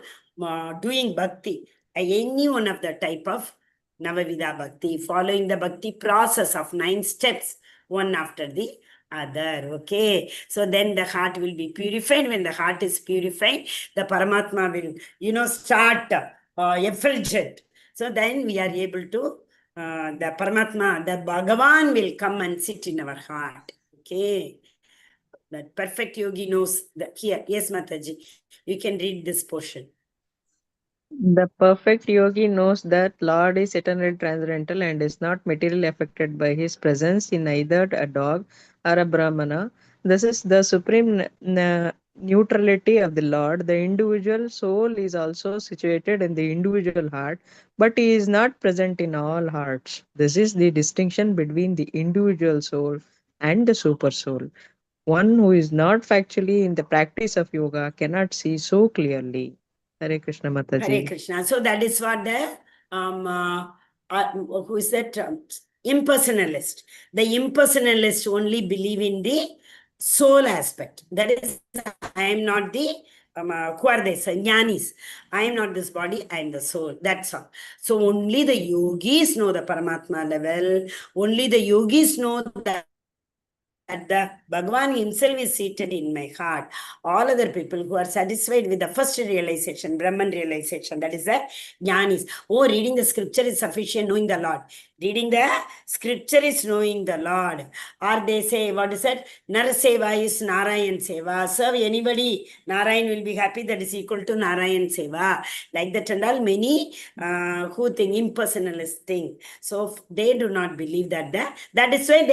B: doing bhakti, any one of the type of Navavida Bhakti, following the bhakti process of 9 steps, one after the other. Okay, so then the heart will be purified. When the heart is purified, the Paramatma will, start effulgent. So then we are able to, the Paramatma, the Bhagavan will come and sit in our heart. Okay. That perfect yogi knows that here. Yes, Mataji, you can read this portion.
C: The perfect yogi knows that Lord is eternally transcendental and is not materially affected by his presence in either a dog or a brahmana. This is the supreme neutrality of the Lord. The individual soul is also situated in the individual heart, but he is not present in all hearts. This is the distinction between the individual soul and the super soul. One who is not factually in the practice of yoga cannot see so clearly. Hare Krishna
B: Hare
C: Mataji.
B: Krishna. So that is what the who is that impersonalist? The impersonalist only believe in the soul aspect. That is, I am not the who are they? Jnanis. I am not this body, I am the soul. That's all. So only the yogis know the Paramatma level. Only the yogis know that the Bhagavan himself is seated in my heart. All other people who are satisfied with the first realization, Brahman realization, that is the Jnanis. Oh, reading the scripture is sufficient, knowing the Lord. Reading the scripture is knowing the Lord. Or they say, what is that? Naraseva is Narayan Seva. Serve anybody, Narayan will be happy, that is equal to Narayan Seva. Like that and all, many who think impersonalist think. So they do not believe that. That is why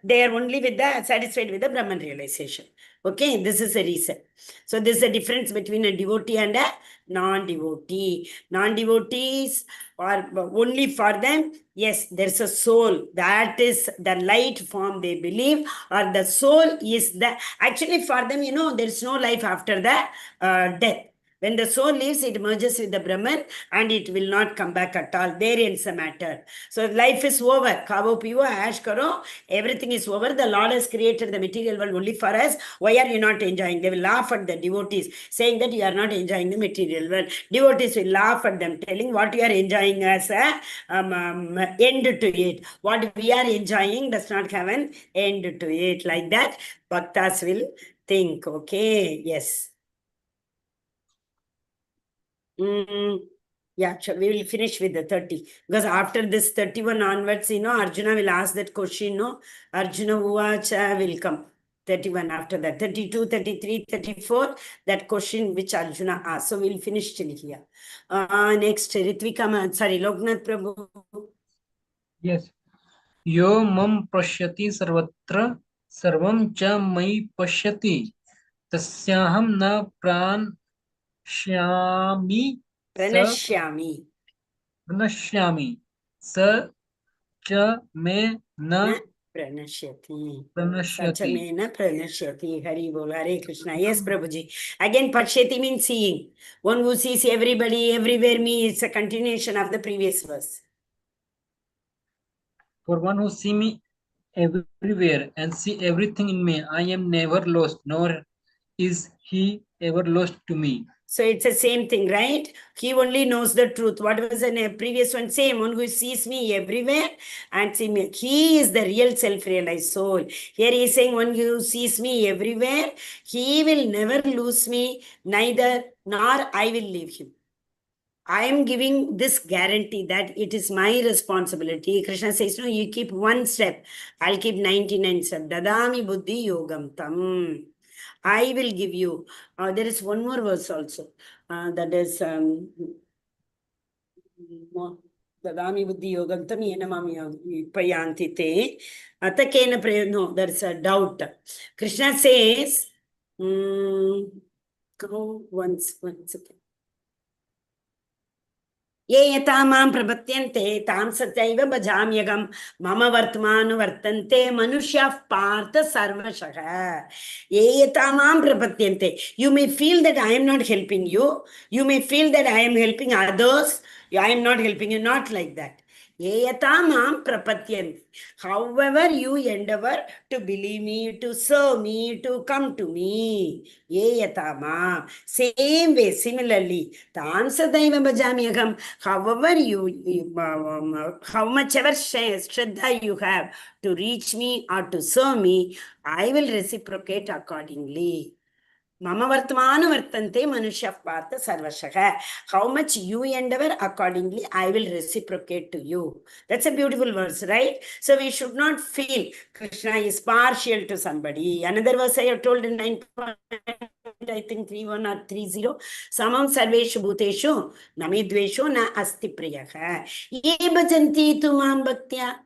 B: they are only with the satisfied with the Brahman realization. Okay, this is the reason. So this is the difference between a devotee and a non-devotee. Non-devotees are only for them, yes, there's a soul. That is the light form they believe, or the soul is the, actually for them, there's no life after the death. When the soul leaves, it merges with the Brahman and it will not come back at all. There ends the matter. So life is over. Kavo pivo, ash karo, everything is over. The Lord has created the material world only for us. Why are you not enjoying? They will laugh at the devotees, saying that you are not enjoying the material world. Devotees will laugh at them, telling what you are enjoying as a end to it. What we are enjoying does not have an end to it. Like that, Bhaktas will think. Okay, yes. Yeah, sure. We will finish with the 30. Because after this 31 onwards, Arjuna will ask that question, Arjuna Uvacha will come. 31 after that. 32, 33, 34, that question which Arjuna asked. So we'll finish till here. Next, Ritvika, sorry, Loknath Prabhu.
D: Yes. Yo mam pashyati sarvatra sarvam cha mai pashyati tasyaham na pranashyami
B: Pranashyami.
D: pranashyami sa cha me na
B: Pranashyati.
D: pranashyati.
B: Sachamena pranashyati. Hari Bol. Hare Krishna. Yes, Prabhuji. Again, pashyati means seeing. One who sees everybody, everywhere means it's a continuation of the previous verse.
D: For one who see me everywhere and see everything in me, I am never lost, nor is he ever lost to me.
B: So it's the same thing, right? He only knows the truth. What was the previous one? Same. One who sees me everywhere and see me. He is the real self-realized soul. Here he is saying, one who sees me everywhere, he will never lose me, neither nor I will leave him. I am giving this guarantee that it is my responsibility. Krishna says, no, you keep one step. I'll keep 99 steps. Dadami buddhi yogam tam. I will give you. There is one more verse also. That is, Dadami buddhi yogam tam yena mami payanti te. Atakena prayo. No, there's a doubt. Krishna says, go once again. ये यथा मां प्रपद्यन्ते तां सत्यैव भजाम्यहम् मम वर्तमानुवर्तन्ते मनुष्याः पार्थ सर्वशः ये यथा मां प्रपद्यन्ते. You may feel that I am not helping you. You may feel that I am helping others. I am not helping you. Not like that. Ye yata mam prapatyanti. However you endeavor to believe me, to serve me, to come to me. Ye yata mam. Same way, similarly. Tam sadaiva bhajamyaham. However how much ever shraddha you have to reach me or to serve me, I will reciprocate accordingly. Mama Vartmana Vartante Manushya Partha Sarvashaka. How much you endeavor, accordingly, I will reciprocate to you. That's a beautiful verse, right? So we should not feel Krishna is partial to somebody. Another verse I have told in 9. I think 31 or 30. Samam Sarveshu Bhuteshu Namidveshu Na Asti Priyaha. Ye Bhajanti Tumam Bhaktya.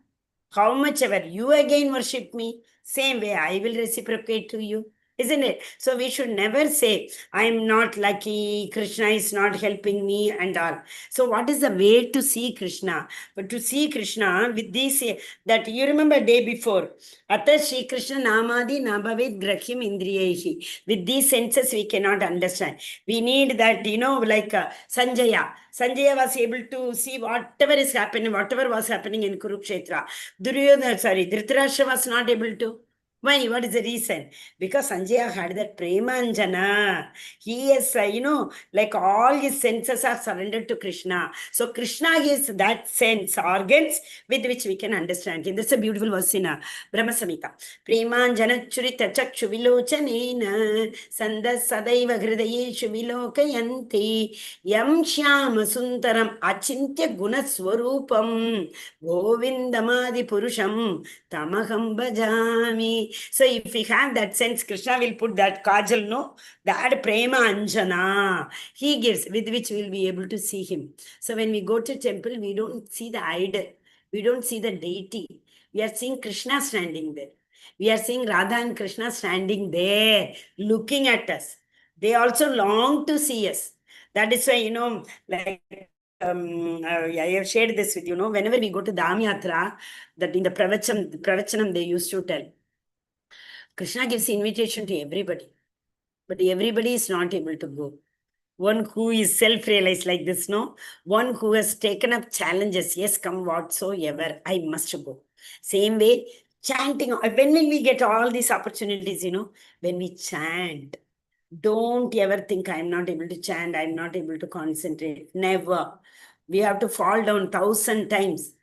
B: How much ever you again worship me, same way I will reciprocate to you. Isn't it? So we should never say, I am not lucky, Krishna is not helping me and all. So what is the way to see Krishna? But to see Krishna with this, that you remember day before, Atta Shri Krishna Namadi Nabhavid Grahyam Indriyehi. With these senses we cannot understand. We need that, like Sanjaya. Sanjaya was able to see whatever is happening, whatever was happening in Kurukshetra. Dhritarashtra was not able to. Why? What is the reason? Because Sanjaya had that Premanjana. He is, like all his senses are surrendered to Krishna. So Krishna is that sense, organs with which we can understand him. That's a beautiful verse in Brahma Samhita. Premanjana churita chakshu vilochanena sandas sadaiva hridayeshu vilokayanti yam shyama suntaram achintya gunaswarupam govindamadi purusham tamaham bhajami. So if we have that sense, Krishna will put that kajal, that prema anjana, he gives, with which we'll be able to see him. So when we go to temple, we don't see the idol, we don't see the deity. We are seeing Krishna standing there. We are seeing Radha and Krishna standing there, looking at us. They also long to see us. That is why, like I have shared this with you, whenever we go to Dham Yatra, that in the Pravachanam they used to tell, Krishna gives invitation to everybody, but everybody is not able to go. One who is self-realized like this, one who has taken up challenges, yes, come whatsoever, I must go. Same way, chanting, when will we get all these opportunities, when we chant. Don't ever think I'm not able to chant, I'm not able to concentrate. Never. We have to fall down 1,000 times.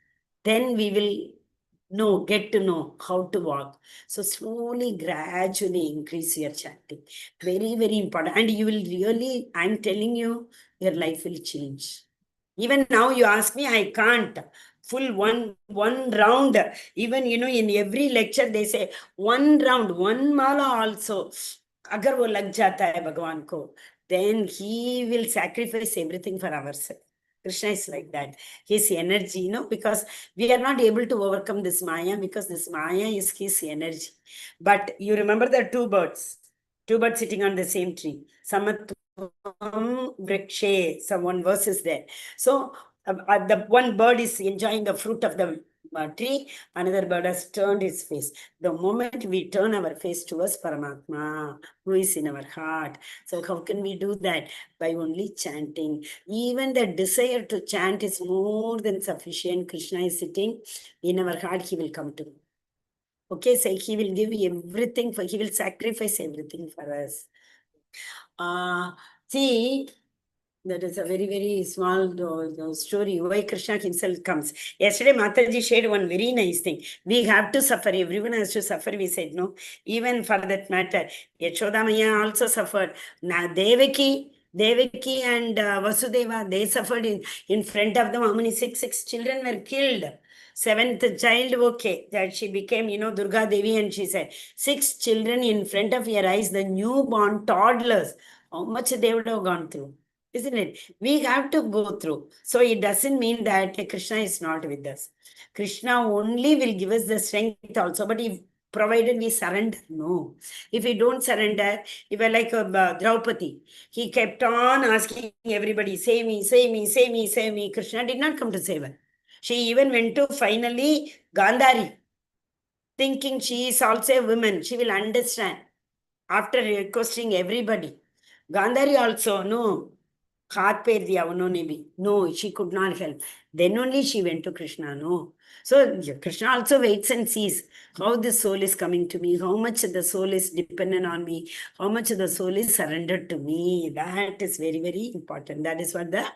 B: Then we will get to know how to walk. So slowly, gradually increase your chanting. Very, very important. And you will really, I'm telling you, your life will change. Even now you ask me, I can't. Full one round. Even, in every lecture, they say, one round, one mala also. Agar wo lag jata hai Bhagavan ko, then he will sacrifice everything for ourselves. Krishna is like that. His energy, because we are not able to overcome this Maya, because this Maya is his energy. But you remember the two birds sitting on the same tree. Samatvam vrikshe, one verse is there. So the one bird is enjoying the fruit of the tree, another bird has turned his face. The moment we turn our face towards Paramatma, who is in our heart. So how can we do that? By only chanting. Even the desire to chant is more than sufficient. Krishna is sitting in our heart, he will come to. Okay, so he will give everything, he will sacrifice everything for us. See, that is a very, very small story. Why Krishna himself comes. Yesterday, Mataji shared one very nice thing. We have to suffer. Everyone has to suffer. We said no. Even for that matter, Yashoda Maya also suffered. Now, Devaki, Devaki and Vasudeva, they suffered in front of them. How many? Six children were killed. Seventh child, okay, that she became, Durga Devi, and she said, 6 children in front of your eyes, the newborn toddlers. How much they would have gone through, isn't it? We have to go through. So it doesn't mean that Krishna is not with us. Krishna only will give us the strength also. But if provided we surrender, no. If we don't surrender, if we're like Draupadi, he kept on asking everybody, save me, save me, save me, save me. Krishna did not come to save her. She even went to finally Gandhari, thinking she is also a woman. She will understand after requesting everybody. Gandhari also, no. Hath per diya unhone bhi. No, she could not help. Then only she went to Krishna, no. So Krishna also waits and sees how the soul is coming to me, how much the soul is dependent on me, how much the soul is surrendered to me. That is very, very important. That is what the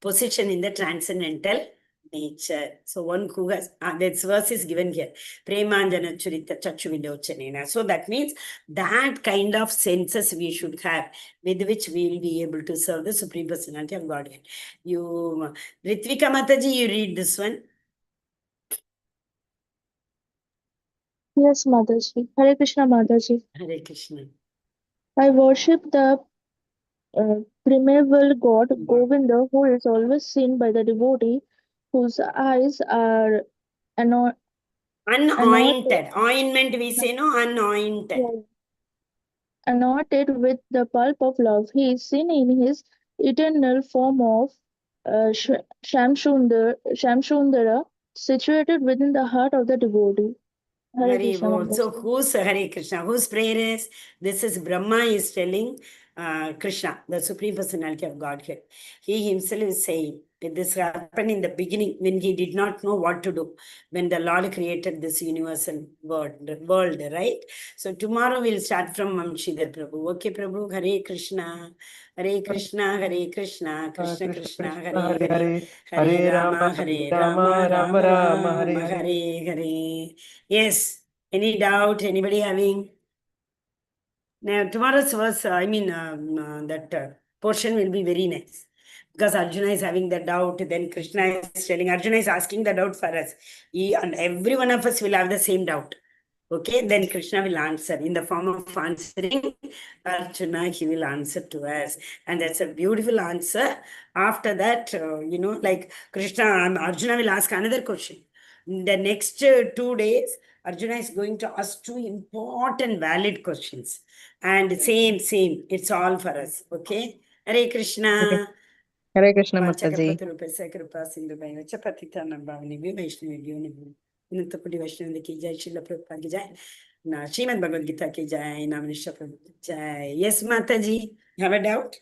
B: position in the transcendental nature. So one who has, this verse is given here. Premanjana Churita Chachuvidochanena. So that means that kind of senses we should have, with which we will be able to serve the Supreme Personality of Godhead. You, Ritvika Mataji, you read this one.
F: Yes, Mataji. Hare Krishna, Mataji.
B: Hare Krishna.
F: I worship the primeval god Govinda, who is always seen by the devotee, whose eyes are anointed,
B: Anointed. Ointment we say, no, anointed.
F: anointed with the pulp of love. He is seen in his eternal form of Shamsundara, situated within the heart of the devotee. Hare
B: Hari
F: Krishna,
B: Bol. So
F: Mataji.
B: who's Hare Krishna? Whose prayer is? This is Brahma is telling Krishna, the Supreme Personality of Godhead. He himself is saying, this happened in the beginning when he did not know what to do, when the Lord created this universal world, right? So tomorrow we'll start from Mamshidhar Prabhu. Okay, Prabhu, Hare Krishna, Hare Krishna, Hare Krishna, Krishna Krishna, Hare Hare, Hare Rama,
E: Rama
B: Rama
E: Rama,
B: Rama,
E: Hare Hare.
B: Hare Hare. Yes. Any doubt? Anybody having? Now, tomorrow's verse, that portion will be very nice. Because Arjuna is having the doubt, then Krishna is telling, Arjuna is asking the doubt for us. And every one of us will have the same doubt. Okay, then Krishna will answer in the form of answering Arjuna, he will answer to us. And that's a beautiful answer. After that, like Krishna, Arjuna will ask another question. In the next 2 days, Arjuna is going to ask 2 important, valid questions. And same, it's all for us. Okay? Hare Krishna.
C: Hare Krishna, Mataji.
B: Vachakalpatarupasya kripa sindhubhaya vachapatitanam bhavanibhyo vaishnavibhyo nibhyo Vinutapudi Vaishnava ki jai, Srila Prabhupada ki jai, Srimad Bhagavad Gita ki jai, Namanisha Prabhu ki jai. Yes, Mataji, have a doubt?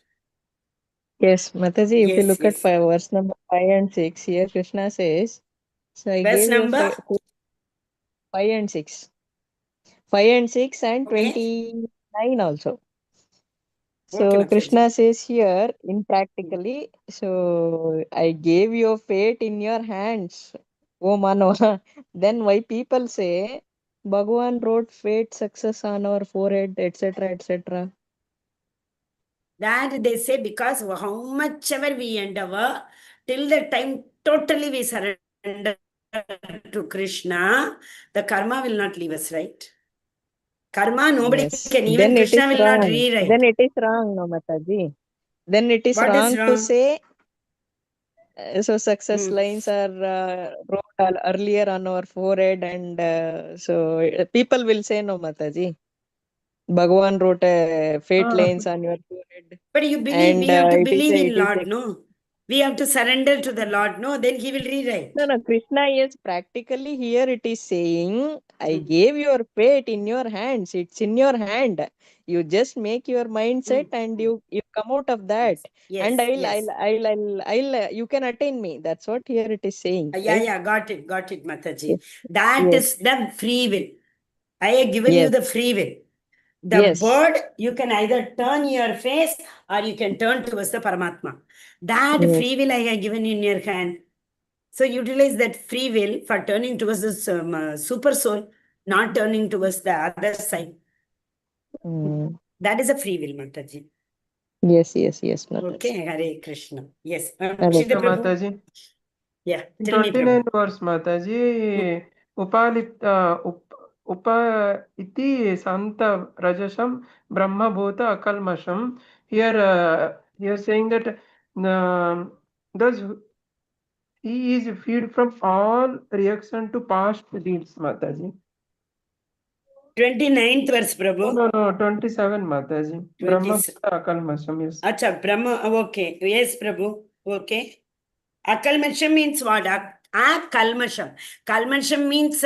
C: Yes, Mataji, if you
B: Yes,
C: look at
B: yes.
C: verse number 5 and 6, here Krishna says, so I
B: Verse
C: gave you
B: number?
C: 5 and 6. 5 and 6 and
B: Okay.
C: 29 also.
B: Okay,
C: So
B: Mataji.
C: Krishna says here, in practically, so I gave your fate in your hands, oh Mano. Then why people say, Bhagavan wrote fate, success on our forehead, etc., etc.
B: That they say because how much ever we endeavor, till the time totally we surrender to Krishna, the karma will not leave us, right? Karma, nobody
C: Yes.
B: can, even
C: Then it
B: Krishna
C: is
B: will not
C: wrong.
B: rewrite.
C: Then it is wrong, no, Mataji. Then it is
B: What is
C: wrong to
B: wrong?
C: say, so success
B: Hmm.
C: lines are wrote earlier on our forehead, and so people will say, no, Mataji. Bhagavan wrote fate lines on your forehead,
B: But you believe,
C: and
B: we have to
C: it is
B: believe in
C: it is
B: Lord, no? We have to surrender to the Lord, no? Then he will rewrite.
C: no. Krishna is practically here. It is saying, I
B: Hmm.
C: gave your fate in your hands. It's in your hand. You just make your mindset, and you come out of that.
B: Yes,
C: And
B: yes.
C: I'll you can attain me. That's what here it is saying, right?
B: Yeah, got it, Mataji.
C: Yes.
B: That
C: Yes.
B: is the free will. I have given you
C: Yes.
B: the free will. The
C: Yes.
B: bird, you can either turn your face or you can turn towards the Paramatma. That
C: Yes.
B: free will I have given in your hand. So utilize that free will for turning towards this super soul, not turning towards the other side.
C: Mm.
B: That is a free will, Mataji.
C: Yes, Mataji.
B: Okay, Hare Krishna. Yes.
C: Hare
B: Shida
E: Krishna
B: Prabhu.
E: Mataji.
B: Yeah,
E: In
B: tell me,
E: 29
B: Prabhu.
E: verse, Mataji, upa iti santa rajasam brahma bhuta akalmasham. Here saying that thus he is freed from all reaction to past deeds, Mataji.
B: 29th verse, Prabhu.
E: No, 27, Mataji. Brahma
B: 20.
E: bhuta akalmasham, yes.
B: Acha, Brahma, okay. Yes, Prabhu. Okay. Akalmasham means what? Akalmasham. Kalmasham means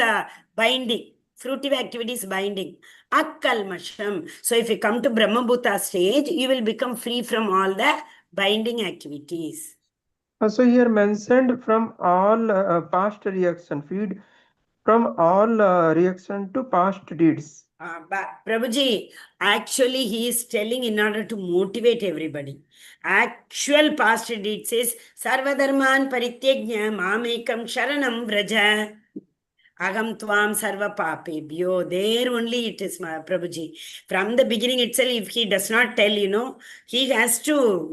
B: binding. Fruitive activities binding. Akalmasham. So if you come to Brahmabhuta stage, you will become free from all the binding activities.
E: So here mentioned from all past reaction, freed from all reaction to past deeds.
B: But Prabhuji, actually he is telling in order to motivate everybody. Actual past deed says, Sarvadharman parityajna mamekam sharanam vraja. Agam tvam sarva papebhyo. There only it is, Prabhuji. From the beginning itself, if he does not tell, he has to,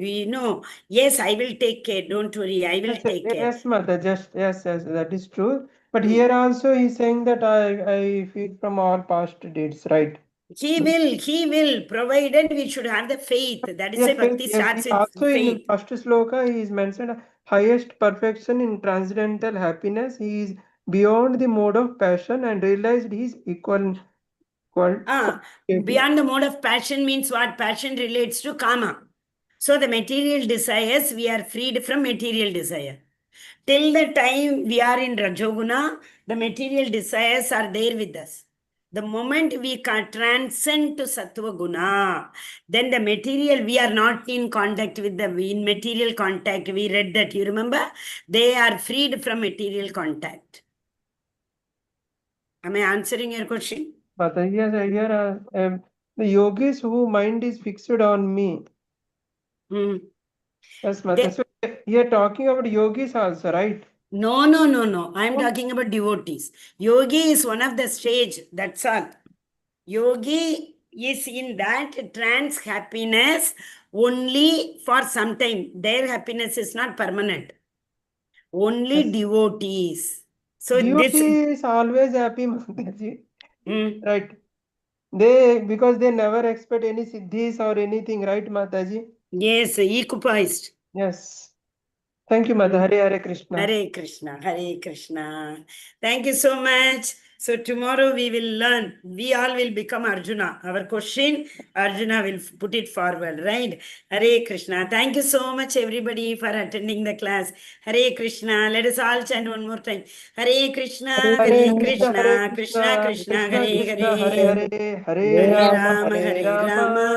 B: yes, I will take care. Don't worry, I will take care.
E: Yes, Mother, yes, that is true. But here also he's saying that I feel from all past deeds, right?
B: He will, provided we should have the faith. That is
E: Yes,
B: why Bhakti
E: yes.
B: starts with
E: Also in
B: faith.
E: first sloka, he is mentioned highest perfection in transcendental happiness. He is beyond the mode of passion and realized his equal.
B: Beyond the mode of passion means what? Passion relates to karma. So the material desires, we are freed from material desire. Till the time we are in Rajoguna, the material desires are there with us. The moment we can transcend to Sattva Guna, then the material, we are not in contact with the, in material contact. We read that, you remember? They are freed from material contact. Am I answering your question?
E: But yes, here the yogis whose mind is fixed on me. Yes, Mata. So here talking about yogis also, right?
B: No. I'm talking about devotees. Yogi is one of the stage. That's all. Yogi is in that trance happiness only for some time. Their happiness is not permanent. Only
E: Yes.
B: devotees. So
E: Devotee is always happy, Mataji.
B: this.
E: Right. Because they never expect any siddhis or anything, right, Mataji?
B: Yes, equipoised.
E: Yes. Thank you, Mata. Hare Krishna.
B: Hare Krishna, Hare Krishna. Thank you so much. So tomorrow we will learn. We all will become Arjuna. Our question, Arjuna will put it forward, right? Hare Krishna. Thank you so much, everybody, for attending the class. Hare Krishna. Let us all chant one more time. Hare Krishna, Hare Krishna, Krishna Krishna, Hare Hare.
E: Hare
B: Hare
E: Rama,
B: Rama,
E: Hare
B: Hare
E: Rama.
B: Rama.